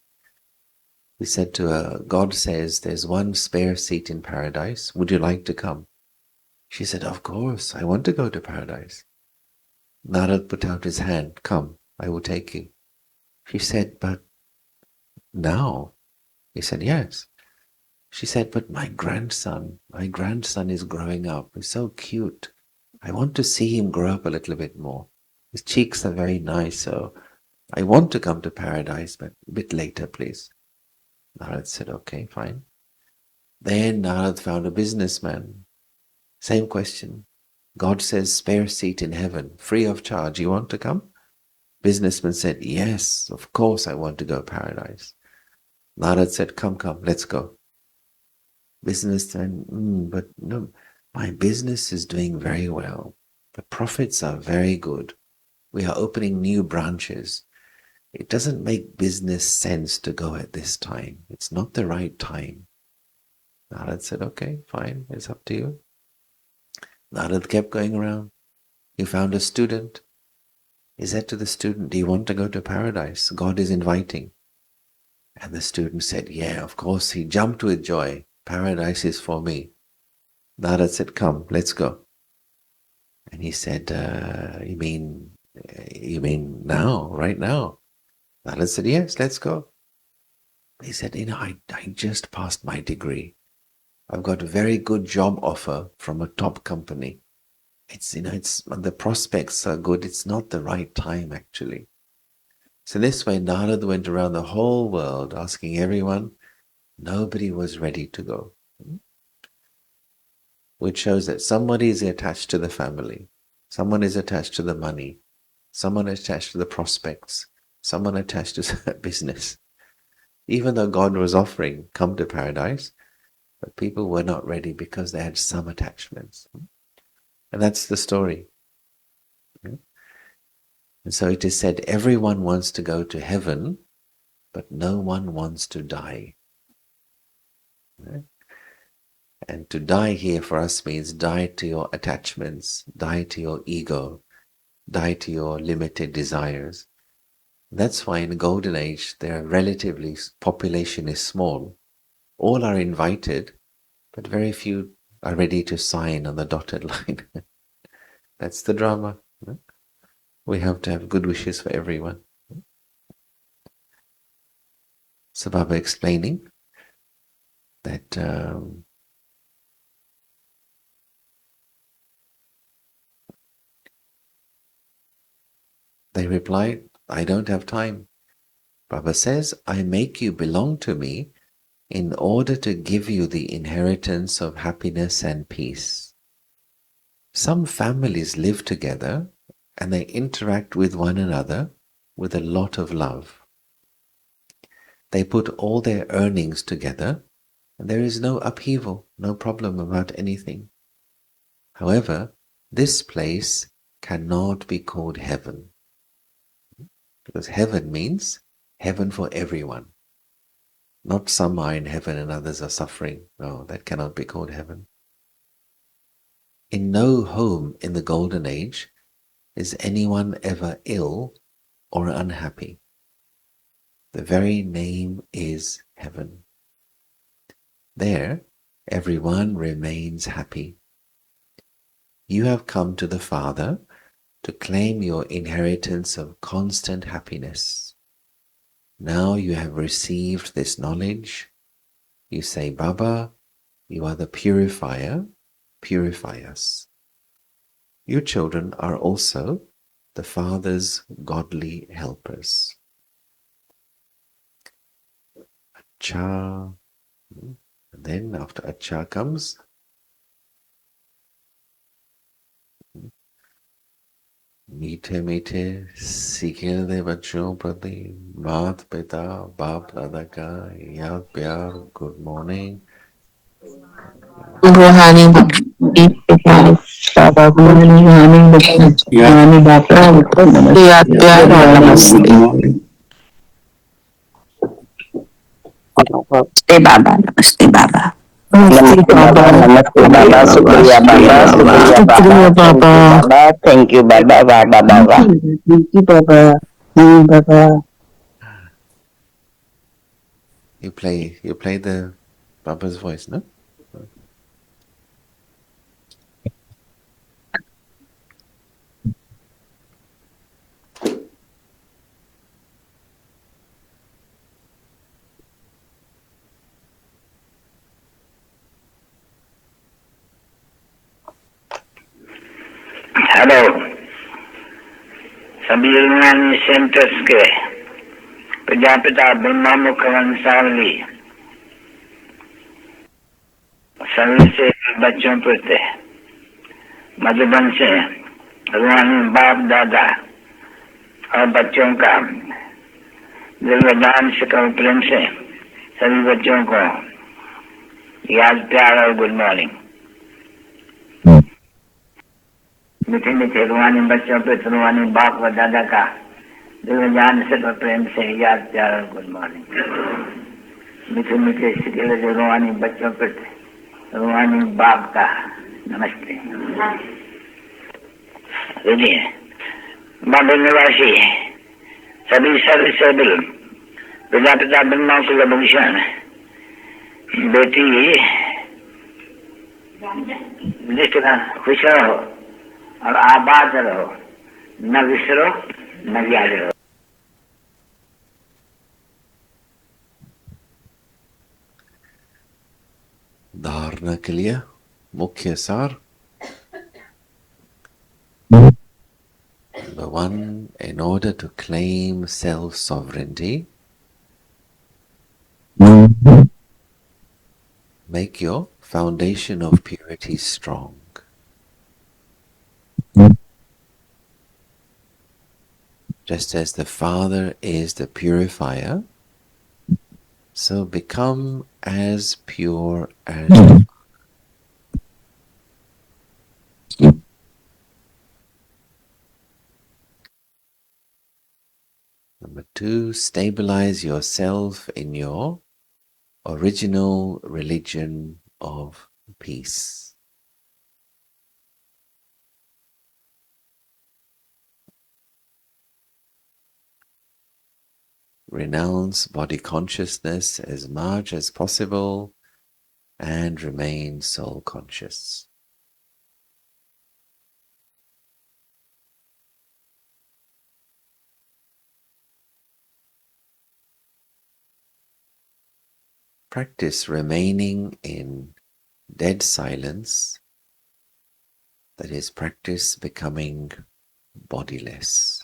He said to her, God says there's one spare seat in paradise. Would you like to come? She said, of course, I want to go to paradise. Narad put out his hand, come, I will take you. She said, but now? He said, yes. She said, but my grandson is growing up. He's so cute. I want to see him grow up a little bit more. His cheeks are very nice, so I want to come to paradise, but a bit later, please. Narad said, okay, fine. Then Narad found a businessman. Same question. God says, spare seat in heaven, free of charge. You want to come? Businessman said, yes, of course I want to go paradise. Narad said, come, let's go. Businessman, but no, my business is doing very well. The profits are very good. We are opening new branches. It doesn't make business sense to go at this time. It's not the right time. Narad said, okay, fine, it's up to you. Narad kept going around. He found a student. He said to the student, do you want to go to paradise? God is inviting. And the student said, yeah, of course. He jumped with joy. Paradise is for me. Narad said, come, let's go. And he said, you mean now, right now? Narad said, yes, let's go. He said, I just passed my degree. I've got a very good job offer from a top company. It's the prospects are good. It's not the right time, actually. So this way, Narad went around the whole world asking everyone. Nobody was ready to go. Which shows that somebody is attached to the family. Someone is attached to the money. Someone is attached to the prospects. Someone attached to business. Even though God was offering, come to paradise, but people were not ready because they had some attachments. And that's the story. And so it is said, everyone wants to go to heaven, but no one wants to die. And to die here for us means die to your attachments, die to your ego, die to your limited desires. That's why in the Golden Age, population is small. All are invited, but very few are ready to sign on the dotted line. That's the drama. We have to have good wishes for everyone. So Baba explaining that they reply, I don't have time. Baba says, I make you belong to me in order to give you the inheritance of happiness and peace. Some families live together and they interact with one another with a lot of love. They put all their earnings together and there is no upheaval, no problem about anything. However, this place cannot be called heaven. Because heaven means heaven for everyone. Not some are in heaven and others are suffering. No, that cannot be called heaven. In no home in the Golden Age is anyone ever ill or unhappy. The very name is heaven. There, everyone remains happy. You have come to the Father to claim your inheritance of constant happiness. Now you have received this knowledge. You say, Baba, you are the purifier, purify us. You children are also the Father's godly helpers. Acha. And then after Acha comes मीठे मीठे सीखे दे बच्चों प्रति माता पिता बाप दादा का याद प्यार गुड मॉर्निंग रूहानी भक्ति के साथ बाबा रूहानी भक्ति रूहानी बाबा याद प्यार और नमस्ते नमस्ते बाबा नमस्ते बाबा नमस्ते बाबा शुक्रिया बाबा शुक्रिया Baba thank you Baba Baba Baba thank you Baba Baba you play the Baba's voice, no? Hello सभी यूनानी सेंटर्स के प्रजापिता ब्रह्मा मुख वंशावली सभी से बच्चों पर थे मधुबन से रूहानी बाप दादा और बच्चों का दिलदान से प्रेम से सभी बच्चों को याद प्यार और गुड मॉर्निंग। मीठे मीठे रूहानी बच्चों पे रूहानी बाप व दादा का दिल जान से और प्रेम से याद प्यार और गुड मॉर्निंग। मीठे मीठे सिकेले जो रूहानी बच्चों पे रूहानी बाप का नमस्ते। सुनिए बाबा निवासी सभी सर्विसेबल प्रजापिता ब्रह्मा कुलभूषण बेटी लिखना खुश रहो और आबाद रहो न विसरो न याद रहो। धारणा के लिए मुख्य सार Number one, in order to claim self-sovereignty, make your foundation of purity strong. Just as the Father is the purifier, so become as pure as the Father. Number two, stabilize yourself in your original religion of peace. Renounce body consciousness as much as possible and remain soul conscious. Practice remaining in dead silence, that is, practice becoming bodiless.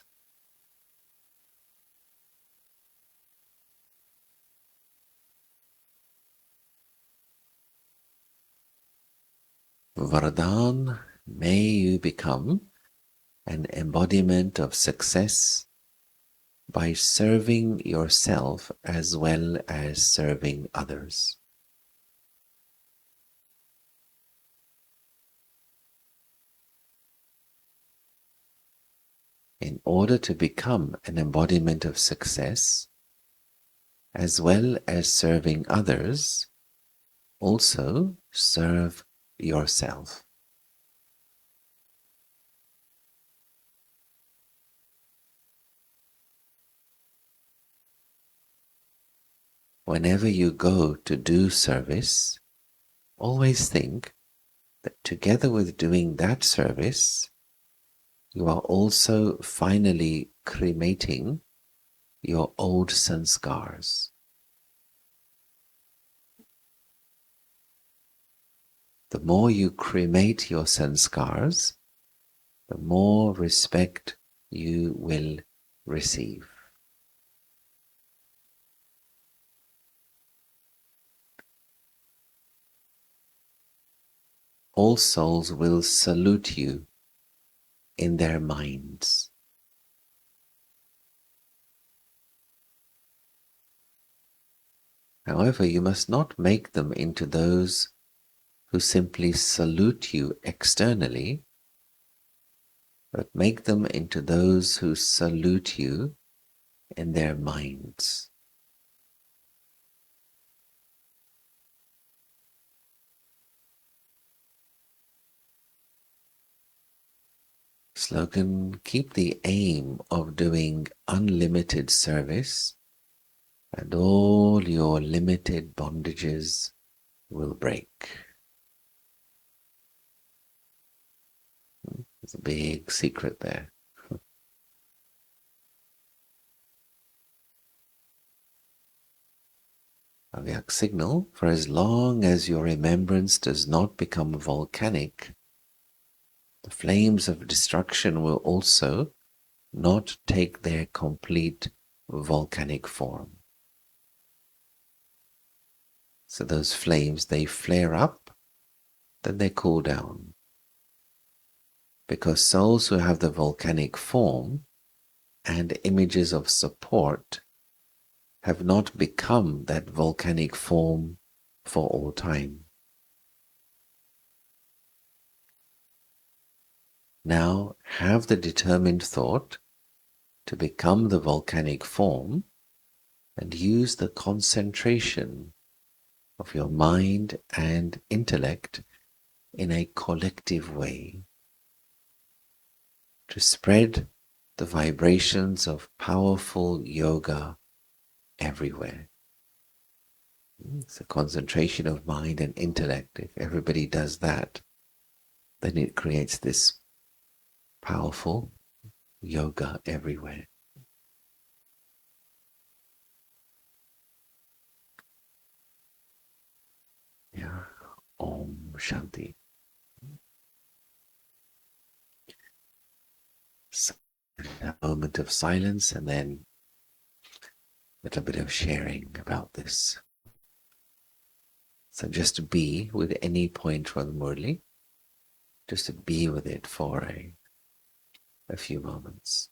Vardhan, may you become an embodiment of success by serving yourself as well as serving others. In order to become an embodiment of success, as well as serving others, also serve yourself. Whenever you go to do service, always think that together with doing that service, you are also finally cremating your old sanskars. The more you cremate your sanskars, the more respect you will receive. All souls will salute you in their minds. However, you must not make them into those who simply salute you externally, but make them into those who salute you in their minds. Slogan, keep the aim of doing unlimited service and all your limited bondages will break. There's a big secret there. Avyak signal, for as long as your remembrance does not become volcanic, the flames of destruction will also not take their complete volcanic form. So those flames, they flare up, then they cool down. Because souls who have the volcanic form and images of support have not become that volcanic form for all time. Now have the determined thought to become the volcanic form and use the concentration of your mind and intellect in a collective way to spread the vibrations of powerful yoga everywhere. It's a concentration of mind and intellect. If everybody does that, then it creates this powerful yoga everywhere. Yeah. Om Shanti. So, a moment of silence and then a little bit of sharing about this. So just be with any point from Murli, just to be with it for a few moments.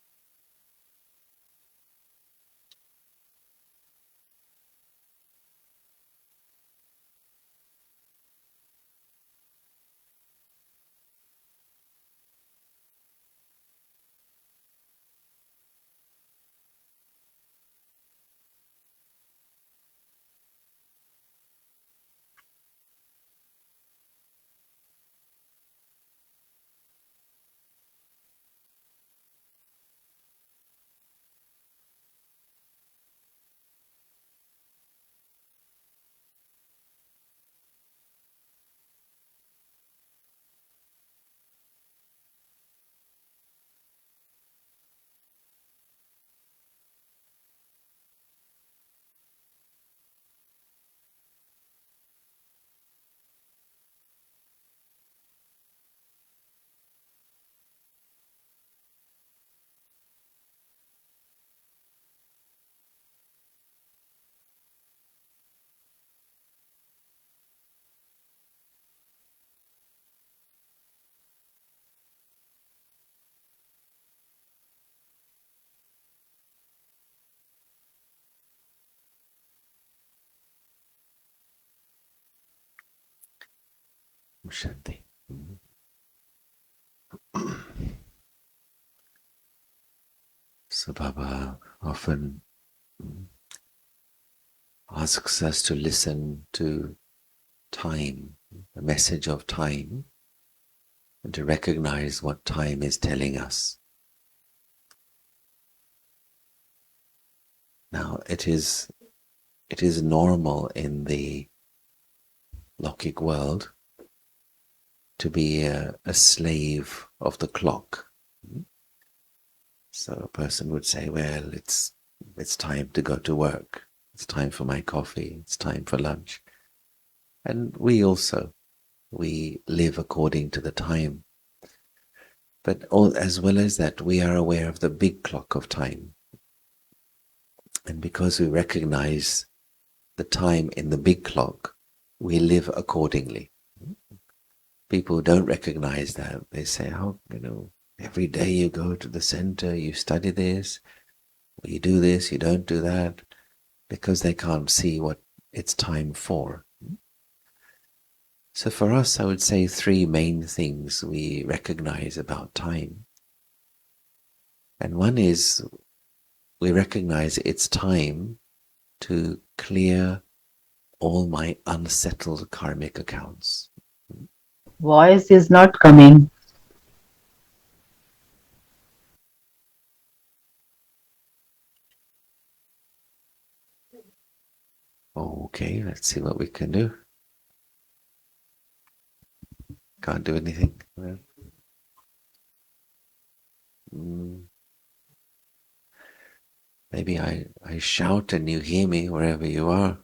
Om Shanti. So Baba often asks us to listen to time, the message of time, and to recognize what time is telling us. Now, it is normal in the Lokik world to be a slave of the clock. So a person would say, well, it's time to go to work. It's time for my coffee. It's time for lunch. And we live according to the time. But as well as that, we are aware of the big clock of time. And because we recognize the time in the big clock, we live accordingly. People who don't recognize that, they say, every day you go to the center, you study this, you do this, you don't do that, because they can't see what it's time for. So for us, I would say 3 main things we recognize about time. And one is we recognize it's time to clear all my unsettled karmic accounts. Voice is not coming. Okay, let's see what we can do. Can't do anything. Maybe I shout and you hear me wherever you are.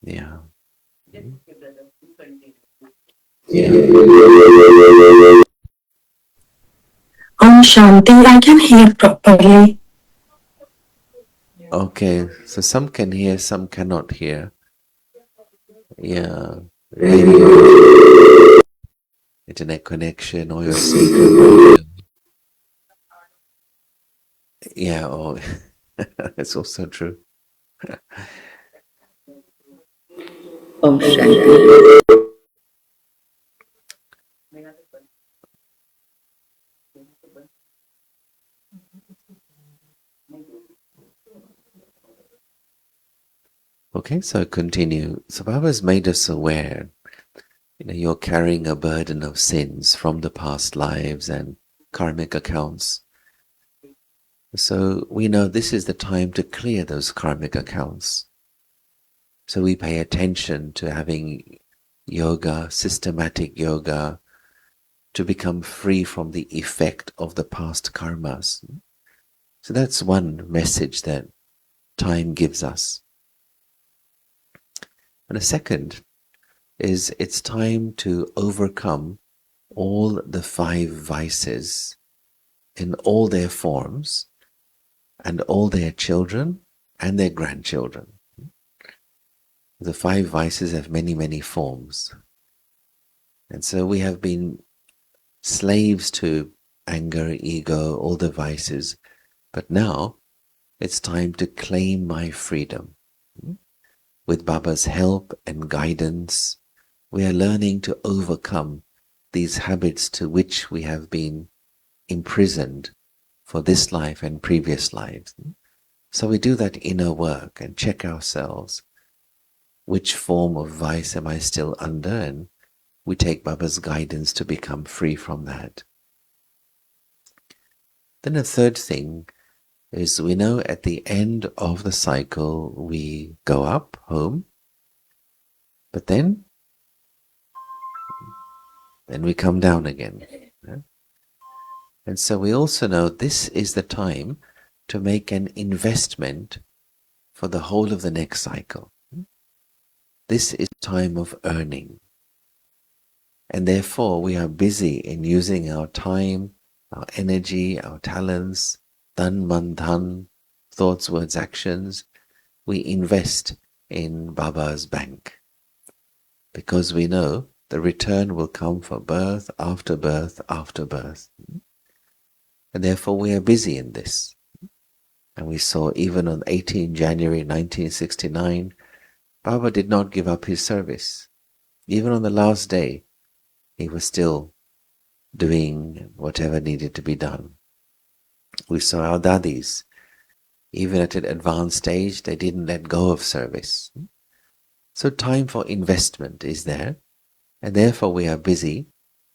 Yeah. Shanti, I can hear properly. Okay, so some can hear, some cannot hear. Yeah. Maybe your internet connection or your speaker volume. Yeah, or it's also true. Om Shanti. Okay, so continue. So Baba's made us aware, you're carrying a burden of sins from the past lives and karmic accounts. So we know this is the time to clear those karmic accounts. So we pay attention to having yoga, systematic yoga, to become free from the effect of the past karmas. So that's one message that time gives us. And a second is it's time to overcome all the 5 vices in all their forms and all their children and their grandchildren. The 5 vices have many, many forms. And so we have been slaves to anger, ego, all the vices. But now it's time to claim my freedom. With Baba's help and guidance, we are learning to overcome these habits to which we have been imprisoned for this life and previous lives. So we do that inner work and check ourselves. Which form of vice am I still under? And we take Baba's guidance to become free from that. Then a third thing is we know at the end of the cycle we go up home, but then we come down again. And so we also know this is the time to make an investment for the whole of the next cycle. This is time of earning. And therefore we are busy in using our time, our energy, our talents, tan, man, dhan, thoughts, words, actions. We invest in Baba's bank. Because we know the return will come for birth after birth after birth. And therefore we are busy in this. And we saw even on 18 January 1969, Baba did not give up his service. Even on the last day, he was still doing whatever needed to be done. We saw our dadis, even at an advanced stage, they didn't let go of service. So time for investment is there, and therefore we are busy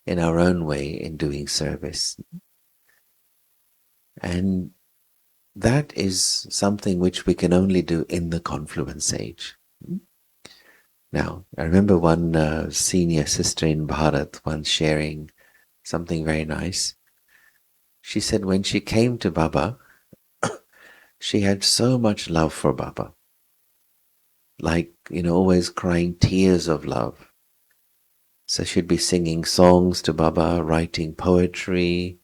in our own way in doing service. And that is something which we can only do in the confluence age. Now, I remember one senior sister in Bharat once sharing something very nice. She said when she came to Baba, she had so much love for Baba. Like, always crying tears of love. So she'd be singing songs to Baba, writing poetry,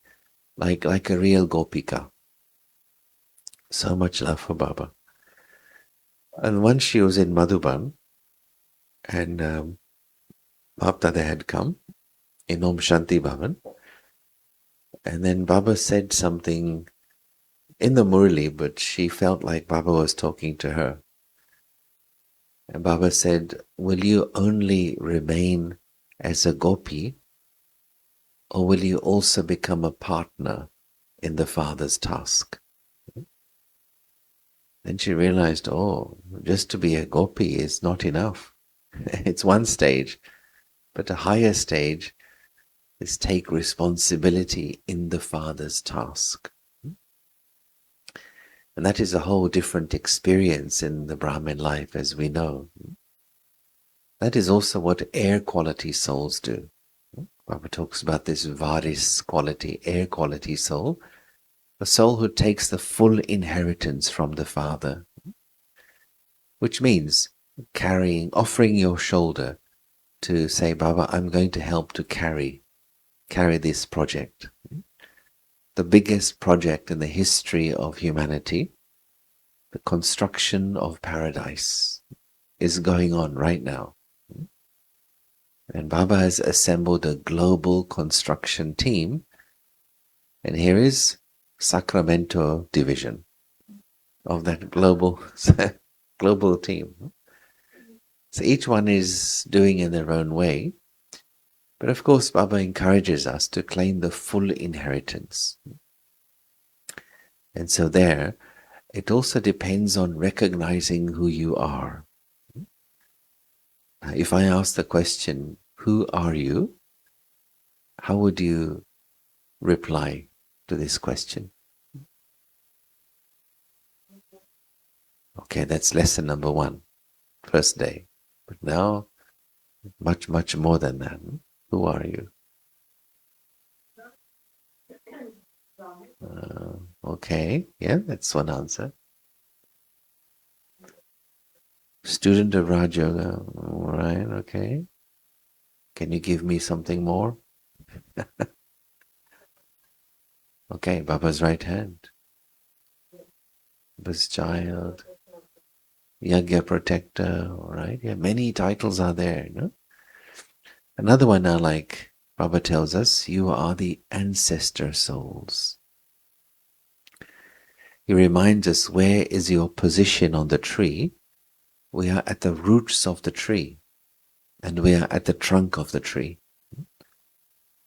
like a real gopika. So much love for Baba. And once she was in Madhuban, and Bab Dada had come in Om Shanti Bhavan, and then Baba said something in the Murli, but she felt like Baba was talking to her. And Baba said, will you only remain as a gopi, or will you also become a partner in the Father's task? Then she realized, just to be a gopi is not enough. It's one stage, but a higher stage is take responsibility in the Father's task. And that is a whole different experience in the Brahmin life, as we know. That is also what air quality souls do. Baba talks about this varis quality, air quality soul, a soul who takes the full inheritance from the Father, which means offering your shoulder to say, Baba, I'm going to help to carry this project. The biggest project in the history of humanity, the construction of paradise, is going on right now. And Baba has assembled a global construction team, and here is Sacramento division of that global team. So each one is doing in their own way, but of course Baba encourages us to claim the full inheritance. And so there, it also depends on recognizing who you are. Now, if I ask the question, who are you? How would you reply to this question? Okay, that's lesson number 1, first day. But now, much, much more than that. Who are you? Okay, yeah, that's one answer. Student of Raj Yoga, all right, okay. Can you give me something more? Okay, Baba's right hand. Baba's child. Yagya protector, all right. Yeah, many titles are there, Another one now, like Baba tells us, you are the ancestor souls. He reminds us, where is your position on the tree? We are at the roots of the tree, and we are at the trunk of the tree.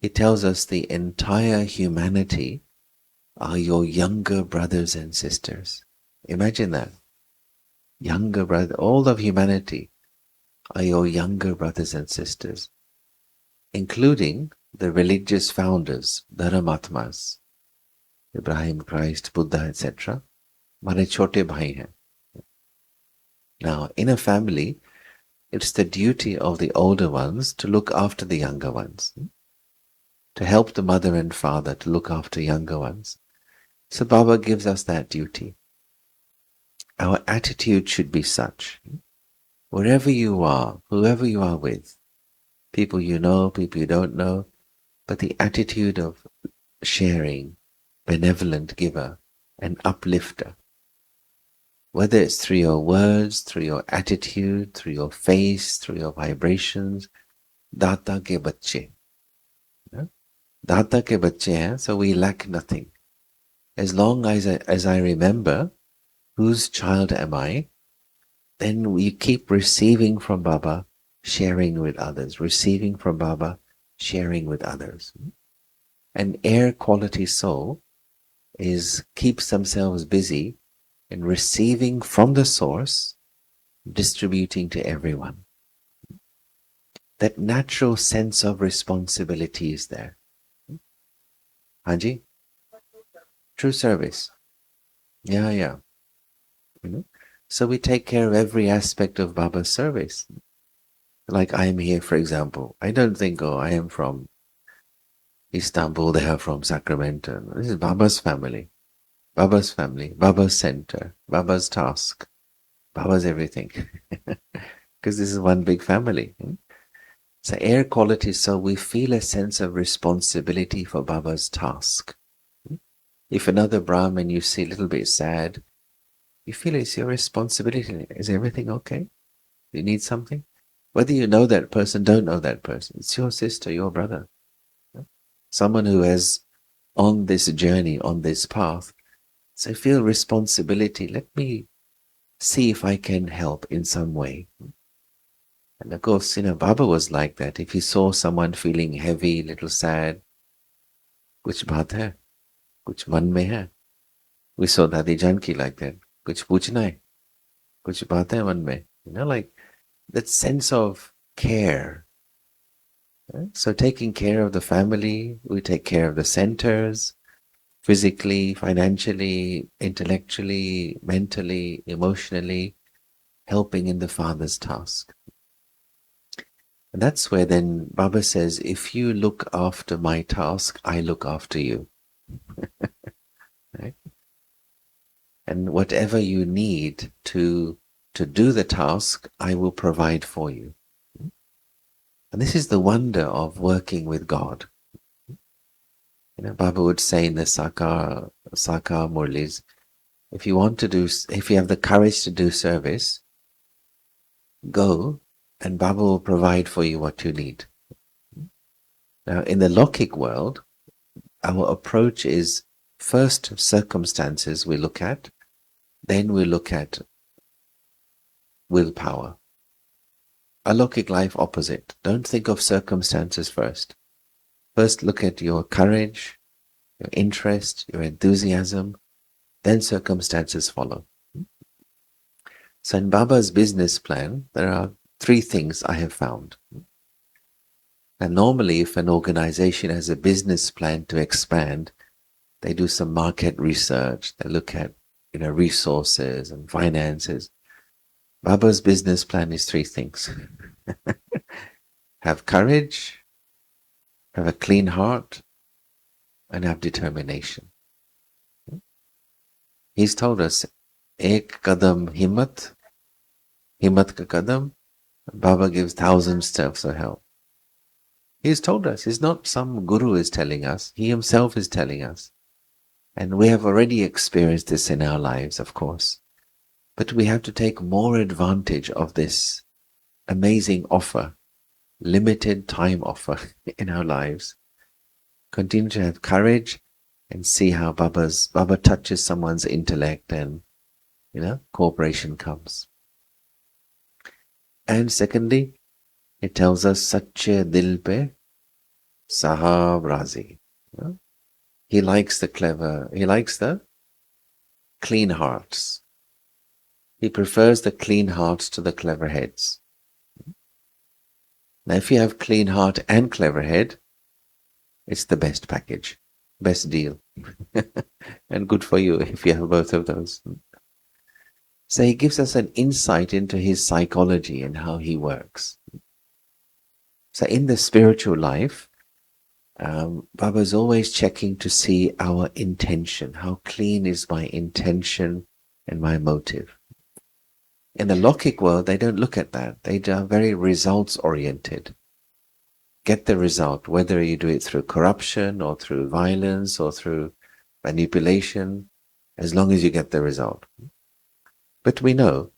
He tells us the entire humanity are your younger brothers and sisters. Imagine that. Younger brother, all of humanity are your younger brothers and sisters, including the religious founders, Dharmatmas, Ibrahim, Christ, Buddha, etc. Mare chote bhai hain. Now, in a family, it's the duty of the older ones to look after the younger ones, to help the mother and father to look after younger ones. So Baba gives us that duty. Our attitude should be such. Wherever you are, whoever you are with, people you know, people you don't know, but the attitude of sharing, benevolent giver, and uplifter. Whether it's through your words, through your attitude, through your face, through your vibrations, Data ke bacche. Data ke bacche hain, so we lack nothing. As long as I remember whose child am I, then we keep receiving from Baba, sharing with others, receiving from Baba, sharing with others. An air quality soul keeps themselves busy in receiving from the source, distributing to everyone. That natural sense of responsibility is there. Haji? True service. Yeah, yeah. You know? So we take care of every aspect of Baba's service. Like I am here, for example. I don't think, oh, I am from Istanbul, they are from Sacramento. This is Baba's family. Baba's family, Baba's center, Baba's task, Baba's everything. Because this is one big family. So air quality, so we feel a sense of responsibility for Baba's task. If another Brahmin you see a little bit sad, you feel it's your responsibility. Is everything okay? Do you need something? Whether you know that person, don't know that person. It's your sister, your brother. Someone who is on this journey, on this path. So feel responsibility. Let me see if I can help in some way. And of course, Baba was like that. If he saw someone feeling heavy, little sad, कुछ बात है, कुछ मन में है. We saw Dadi Janki like that. कुछ पूछना है, कुछ बात है मन में. Like that sense of care. So taking care of the family, we take care of the centers, physically, financially, intellectually, mentally, emotionally, helping in the Father's task. And that's where then Baba says, if you look after my task, I look after you. Right? And whatever you need to do the task, I will provide for you. And this is the wonder of working with God. Baba would say in the Sakar Murlis, if you have the courage to do service, go and Baba will provide for you what you need. Now, in the Lokik world, our approach is first circumstances we look at, then we look at willpower. Alokik life opposite. Don't think of circumstances first. First look at your courage, your interest, your enthusiasm, then circumstances follow. So in Baba's business plan, there are 3 things I have found. And normally if an organization has a business plan to expand, they do some market research, they look at resources and finances. Baba's business plan is 3 things. Have courage, have a clean heart, and have determination. He's told us, Ek kadam himmat ka kadam. Baba gives 1,000 steps of help. He's told us. It's not some guru is telling us. He himself is telling us. And we have already experienced this in our lives, of course. But we have to take more advantage of this amazing offer, limited time offer in our lives. Continue to have courage and see how Baba touches someone's intellect and, cooperation comes. And secondly, it tells us, Sache dil pe sahab razi. He likes the clever, he likes the clean hearts. He prefers the clean hearts to the clever heads. Now, if you have clean heart and clever head, it's the best package, best deal. And good for you if you have both of those. So he gives us an insight into his psychology and how he works. So in the spiritual life, Baba is always checking to see our intention. How clean is my intention and my motive? In the Lokik world, they don't look at that. They are very results oriented. Get the result, whether you do it through corruption or through violence or through manipulation, as long as you get the result. But we know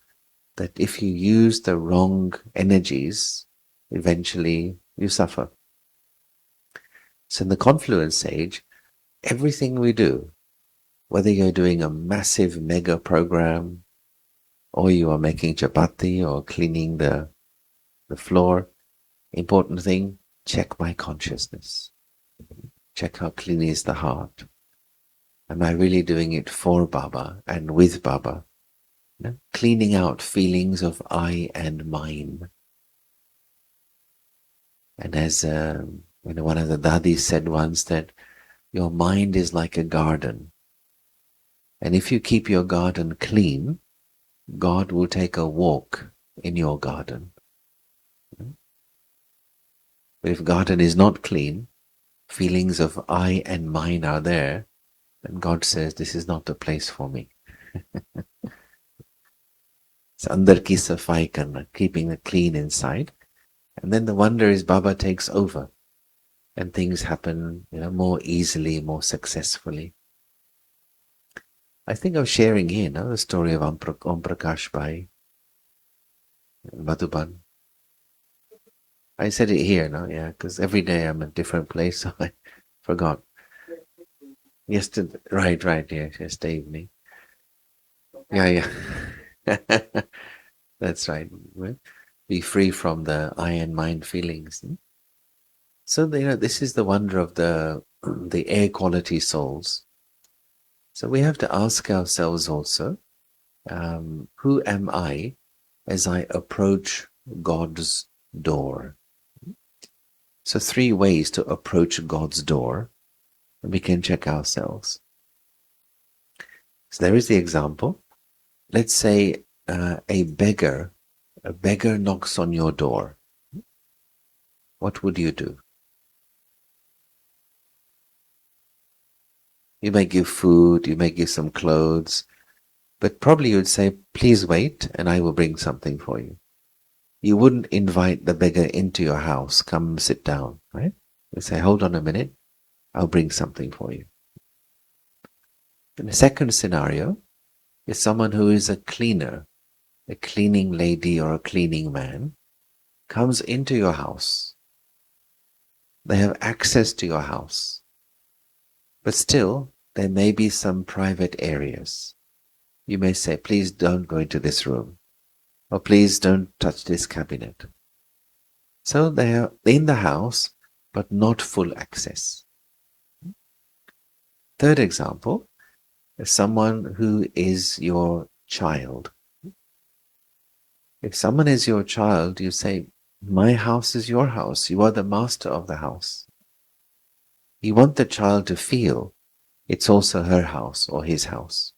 that if you use the wrong energies, eventually you suffer. So in the confluence age, everything we do, whether you're doing a massive mega program, or you are making chapati or cleaning the floor, important thing, check my consciousness. Check how clean is the heart. Am I really doing it for Baba and with Baba? Cleaning out feelings of I and mine. And as one of the dadis said once, that your mind is like a garden. And if you keep your garden clean, God will take a walk in your garden. But if garden is not clean, feelings of I and mine are there, then God says, this is not the place for me. It's andar ki safai karna, keeping it clean inside. And then the wonder is Baba takes over and things happen, more easily, more successfully. I think I was sharing here, the story of Om Prakash Bhai, Madhuban. I said it here now, because every day I'm in a different place, so I forgot. Yesterday, right, yesterday evening. Yeah. That's right. Be free from the I and mind feelings. So, this is the wonder of the air quality souls. So we have to ask ourselves also, who am I as I approach God's door? So 3 ways to approach God's door, and we can check ourselves. So there is the example. Let's say a beggar knocks on your door. What would you do? You may give food, you may give some clothes, but probably you would say, please wait and I will bring something for you. You wouldn't invite the beggar into your house, come sit down, right? You say, hold on a minute, I'll bring something for you. And the second scenario is someone who is a cleaner, a cleaning lady or a cleaning man, comes into your house. They have access to your house. But still, there may be some private areas. You may say, please don't go into this room. Or please don't touch this cabinet. So they are in the house, but not full access. Third example is someone who is your child. If someone is your child, you say, my house is your house. You are the master of the house. You want the child to feel it's also her house or his house.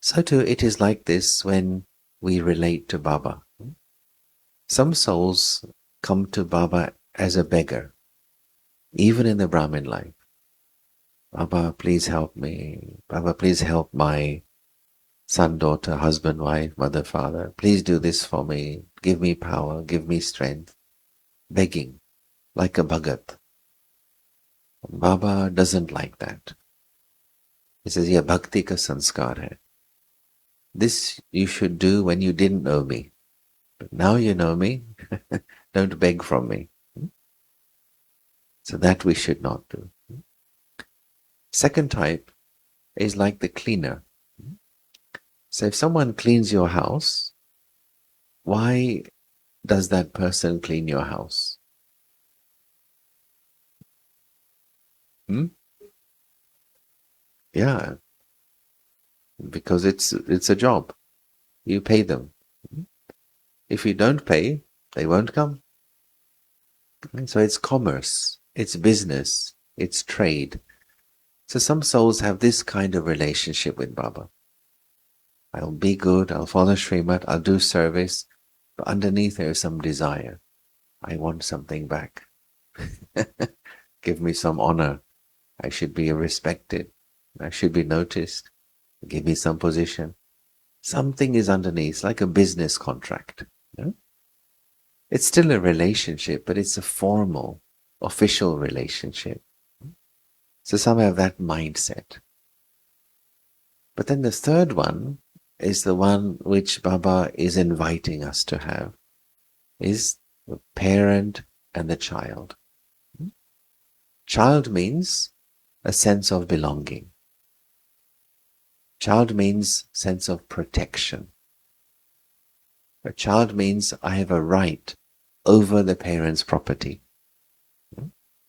So too, it is like this when we relate to Baba. Some souls come to Baba as a beggar, even in the Brahmin life. Baba, please help me. Baba, please help my son, daughter, husband, wife, mother, father. Please do this for me. Give me power, give me strength. Begging, like a bhagat. Baba doesn't like that. He says, yeah, bhakti ka sanskar hai. This you should do when you didn't know me. But now you know me, don't beg from me. So that we should not do. Second type is like the cleaner. So if someone cleans your house, why does that person clean your house? Yeah, because it's a job. You pay them. If you don't pay, they won't come. So it's commerce, it's business, it's trade. So some souls have this kind of relationship with Baba. I'll be good, I'll follow Srimad, I'll do service, but underneath there is some desire. I want something back. Give me some honor. I should be respected. I should be noticed. Give me some position. Something is underneath, like a business contract. It's still a relationship, but it's a formal, official relationship. So some have that mindset. But then the third one is the one which Baba is inviting us to have, is the parent and the child. Child means a sense of belonging. Child means sense of protection. A child means I have a right over the parent's property.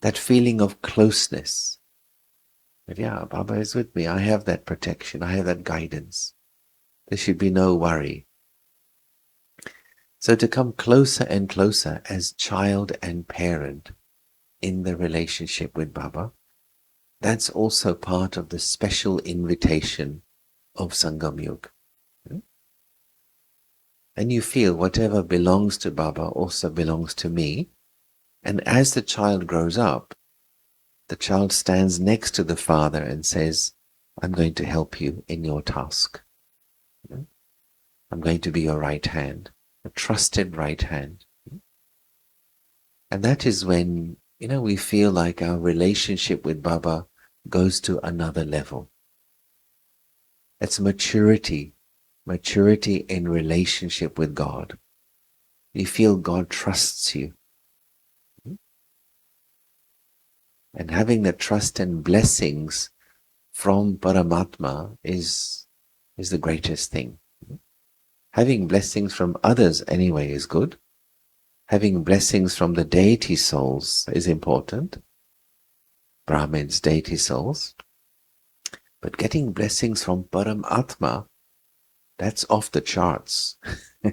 That feeling of closeness. That, yeah, Baba is with me. I have that protection. I have that guidance. There should be no worry. So to come closer and closer as child and parent in the relationship with Baba, That's also part of the special invitation of Sangam Yuga. And you feel whatever belongs to Baba also belongs to me. And as the child grows up, the child stands next to the father and says, I'm going to help you in your task. I'm going to be your right hand, a trusted right hand. And that is when, we feel like our relationship with Baba goes to another level. It's maturity in relationship with God. You feel God trusts you. And having the trust and blessings from Paramatma is the greatest thing. Having blessings from others anyway is good. Having blessings from the deity souls is important. Brahmins, deity souls. But getting blessings from Paramatma, that's off the charts. Yeah?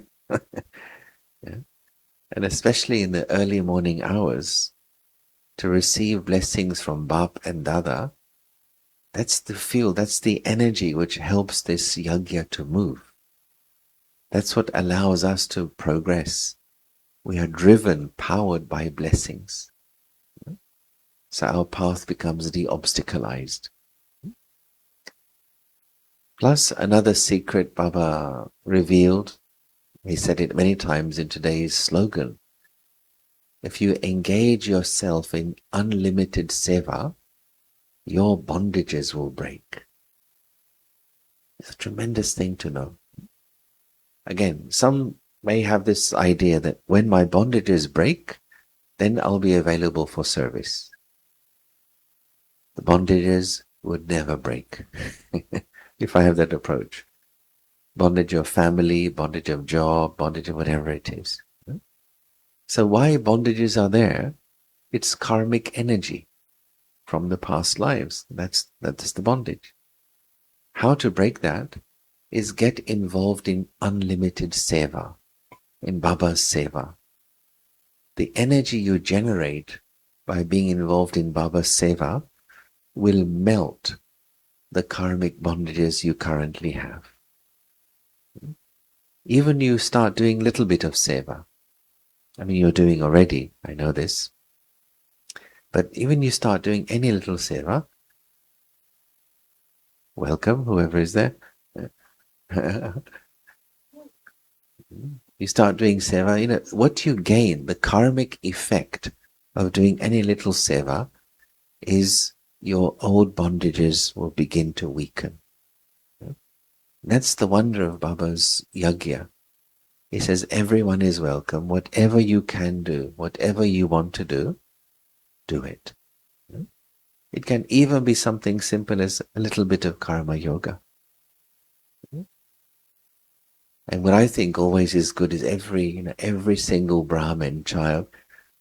And especially in the early morning hours, to receive blessings from Bap and Dada, that's the fuel, that's the energy which helps this yajna to move. That's what allows us to progress. We are driven, powered by blessings. So our path becomes de-obstacleized. Plus another secret Baba revealed, he said it many times in today's slogan, if you engage yourself in unlimited seva, your bondages will break. It's a tremendous thing to know. Again, some may have this idea that when my bondages break, then I'll be available for service. The bondages would never break if I have that approach. Bondage of family, bondage of job, bondage of whatever it is. So why bondages are there? It's karmic energy from the past lives. That's the bondage. How to break that is get involved in unlimited seva, in Baba's seva. The energy you generate by being involved in Baba's seva will melt the karmic bondages you currently have. Even you start doing little bit of seva. I mean, you're doing already, I know this. But even you start doing any little seva, welcome, whoever is there. You start doing seva, what you gain, the karmic effect of doing any little seva is your old bondages will begin to weaken. That's the wonder of Baba's yajna. He says everyone is welcome. Whatever you can do, whatever you want to do it. It can even be something simple as a little bit of karma yoga. And what I think always is good is every single Brahmin child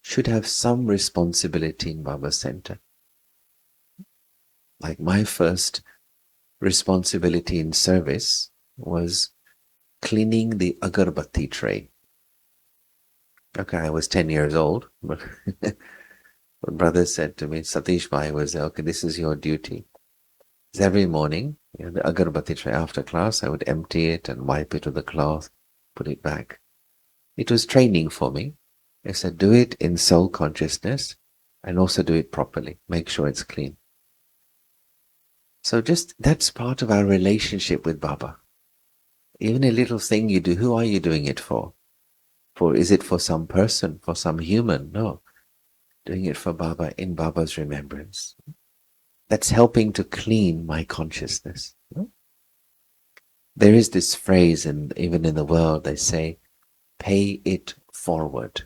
should have some responsibility in Baba's center. Like my first responsibility in service was cleaning the agarbatti tray. Okay, I was 10 years old, but my brother said to me, Satish Bhai was there, okay, this is your duty. Because every morning, the agarbatti tray after class, I would empty it and wipe it with a cloth, put it back. It was training for me. I said, do it in soul consciousness and also do it properly. Make sure it's clean. So that's part of our relationship with Baba. Even a little thing you do, who are you doing it for? Is it for some person, for some human? No. Doing it for Baba, in Baba's remembrance. That's helping to clean my consciousness. There is this phrase, and even in the world they say, pay it forward.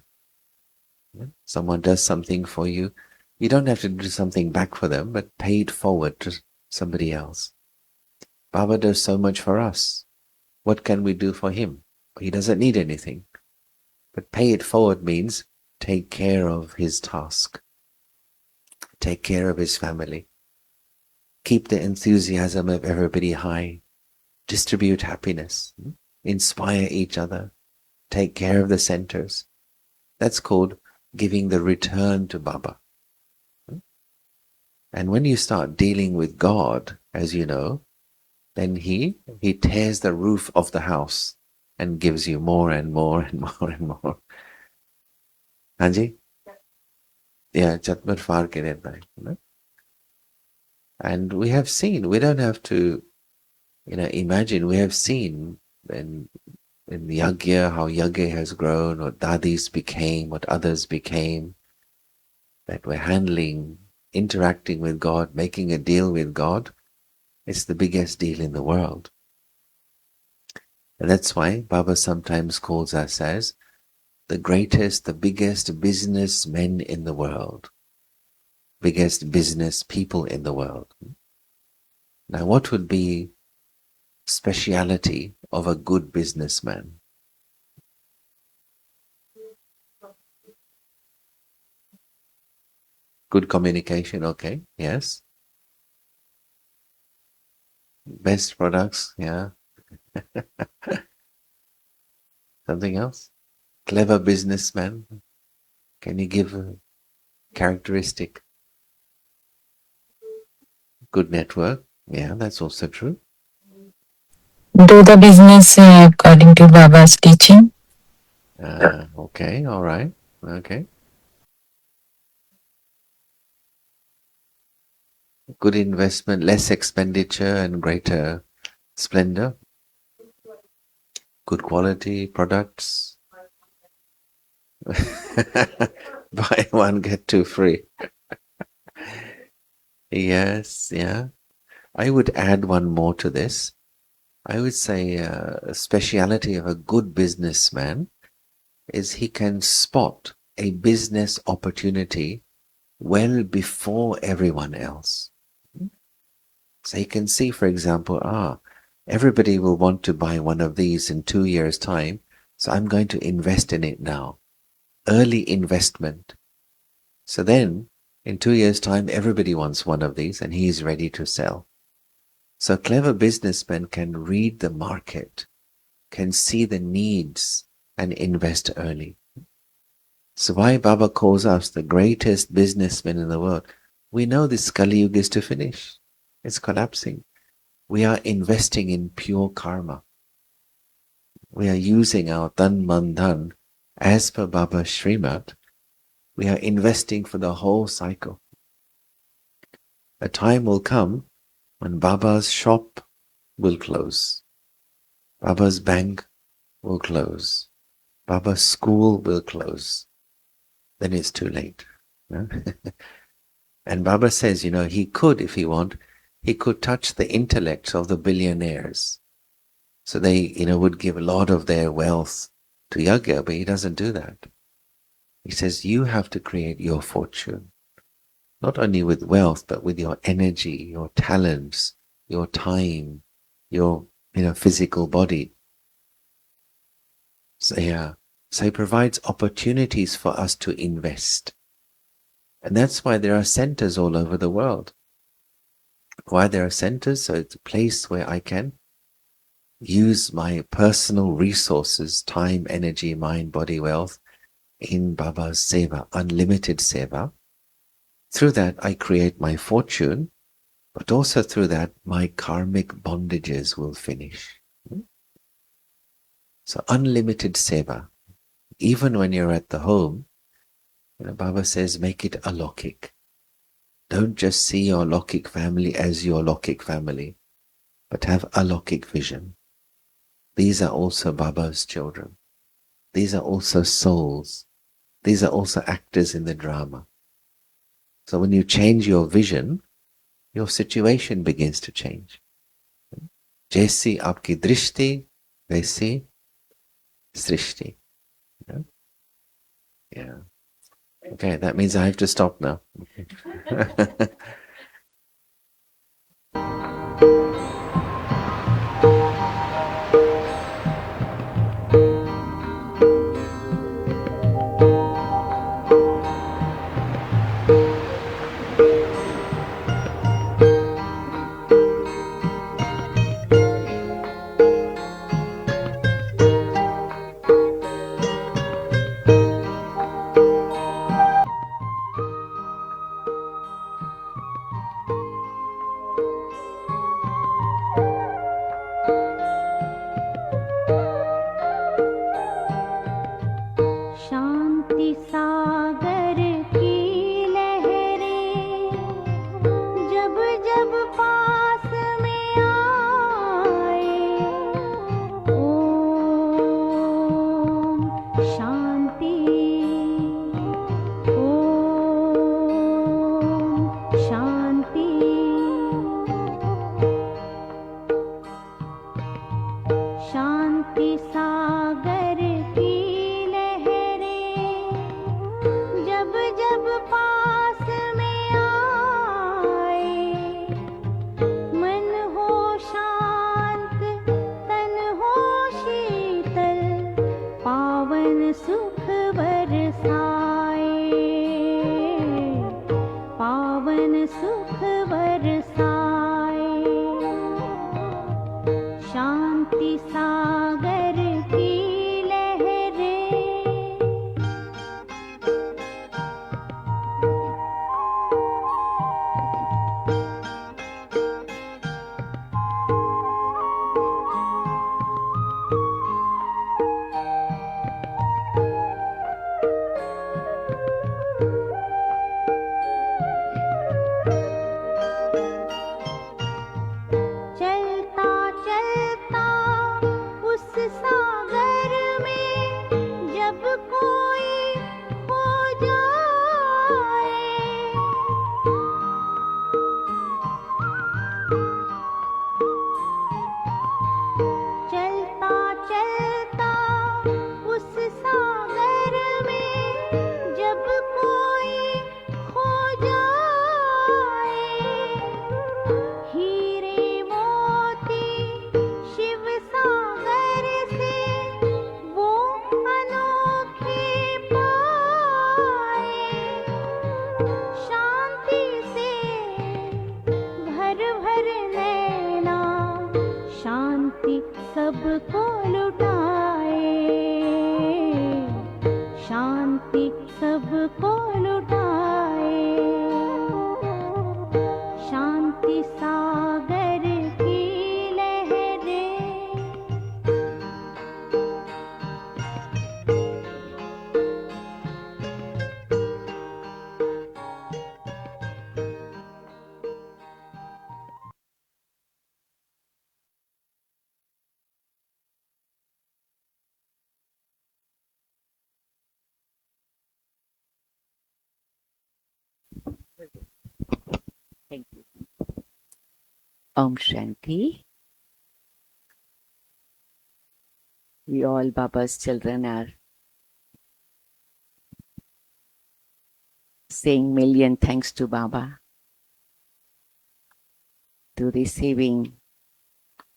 Someone does something for you, you don't have to do something back for them, but pay it forward to somebody else. Baba does so much for us. What can we do for him? He doesn't need anything. But pay it forward means take care of his task. Take care of his family. Keep the enthusiasm of everybody high. Distribute happiness. Inspire each other. Take care of the centers. That's called giving the return to Baba. And when you start dealing with God, as you know, then he tears the roof of the house and gives you more and more and more and more. Hanji? Yeah, chatmat far ke deta hai, you know? And we have seen, we don't have to, imagine, we have seen in Yagya, how Yagya has grown, what Dadis became, what others became, that we're handling, interacting with God, making a deal with God. It's the biggest deal in the world. And that's why Baba sometimes calls us as the greatest, the biggest businessmen in the world, biggest business people in the world. Now, what would be speciality of a good businessman? Good communication, okay, yes. Best products, yeah. Something else? Clever businessman. Can you give a characteristic? Good network, yeah, that's also true. Do the business according to Baba's teaching. Okay, all right, okay. Good investment, less expenditure and greater splendor. Good quality products. Buy one, get two free. Yes, yeah. I would add one more to this. I would say a speciality of a good businessman is he can spot a business opportunity well before everyone else. So he can see, for example, everybody will want to buy one of these in 2 years' time, so I'm going to invest in it now. Early investment. So then, in 2 years' time, everybody wants one of these and he's ready to sell. So clever businessmen can read the market, can see the needs and invest early. So why Baba calls us the greatest businessmen in the world? We know this Kali Yuga is to finish. It's collapsing. We are investing in pure karma. We are using our Tan Man Dhan as per Baba's Srimad. We are investing for the whole cycle. A time will come when Baba's shop will close. Baba's bank will close. Baba's school will close. Then it's too late. No? And Baba says, he could, if he want, he could touch the intellects of the billionaires. So they, would give a lot of their wealth to Yagya, but he doesn't do that. He says, you have to create your fortune, not only with wealth, but with your energy, your talents, your time, your, physical body. So, yeah. So he provides opportunities for us to invest. And that's why there are centers all over the world. Why there are centers? So it's a place where I can use my personal resources, time, energy, mind, body, wealth, in Baba's seva, unlimited seva. Through that, I create my fortune, but also through that, my karmic bondages will finish. So unlimited seva. Even when you're at the home, Baba says, make it alokik. Don't just see your Lokik family as your Lokik family, but have alokik vision. These are also Baba's children. These are also souls. These are also actors in the drama. So when you change your vision, your situation begins to change. Jaisi aapki drishti, waisi srishti. Yeah. Okay, that means I have to stop now. सबको लुटाए, शांति सागर की लहरें। Thank you. Om Shanti. We all Baba's children are saying million thanks to Baba to receiving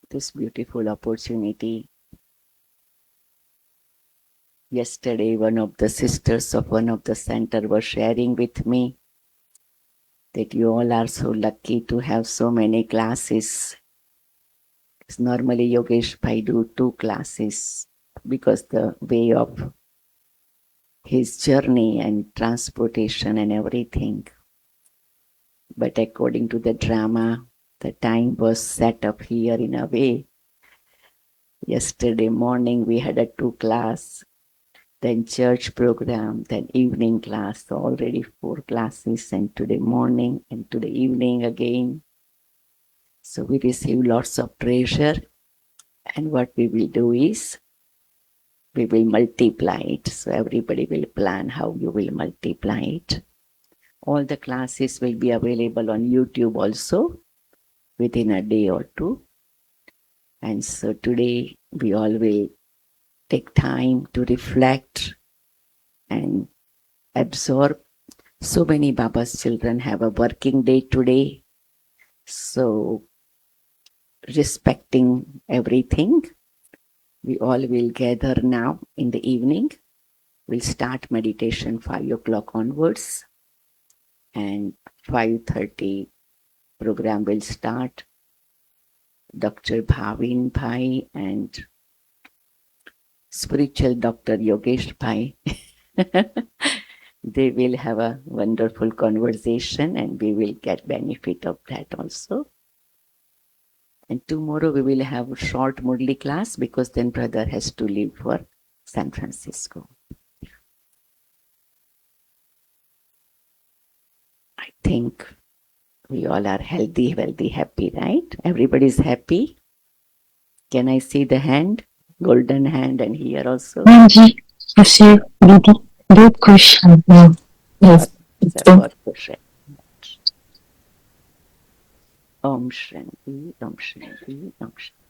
this beautiful opportunity. Yesterday, one of the sisters of one of the center was sharing with me that you all are so lucky to have so many classes. Because normally Yogesh Bhai do 2 classes because the way of his journey and transportation and everything. But according to the drama, the time was set up here in a way. Yesterday morning we had a 2 class, then church program, then evening class, so already 4 classes, and today morning and today evening again. So we receive lots of pressure, and what we will do is we will multiply it. So everybody will plan how you will multiply it. All the classes will be available on YouTube also within a day or 2. And so today we all will take time to reflect and absorb. So many Baba's children have a working day today. So respecting everything, we all will gather now in the evening. We'll start meditation 5 o'clock onwards, and 5:30 program will start. Dr. Bhavin Bhai and spiritual Dr. Yogesh Bhai, they will have a wonderful conversation and we will get benefit of that also. And tomorrow we will have a short Murli class because then brother has to leave for San Francisco. I think we all are healthy, wealthy, happy, right? Everybody's happy. Can I see the hand? Golden hand, and here also. Manji, Ashir, Didi, good question. Yeah. Yes. It's a good question. Om Shanti, Om Shanti, Om Shanti.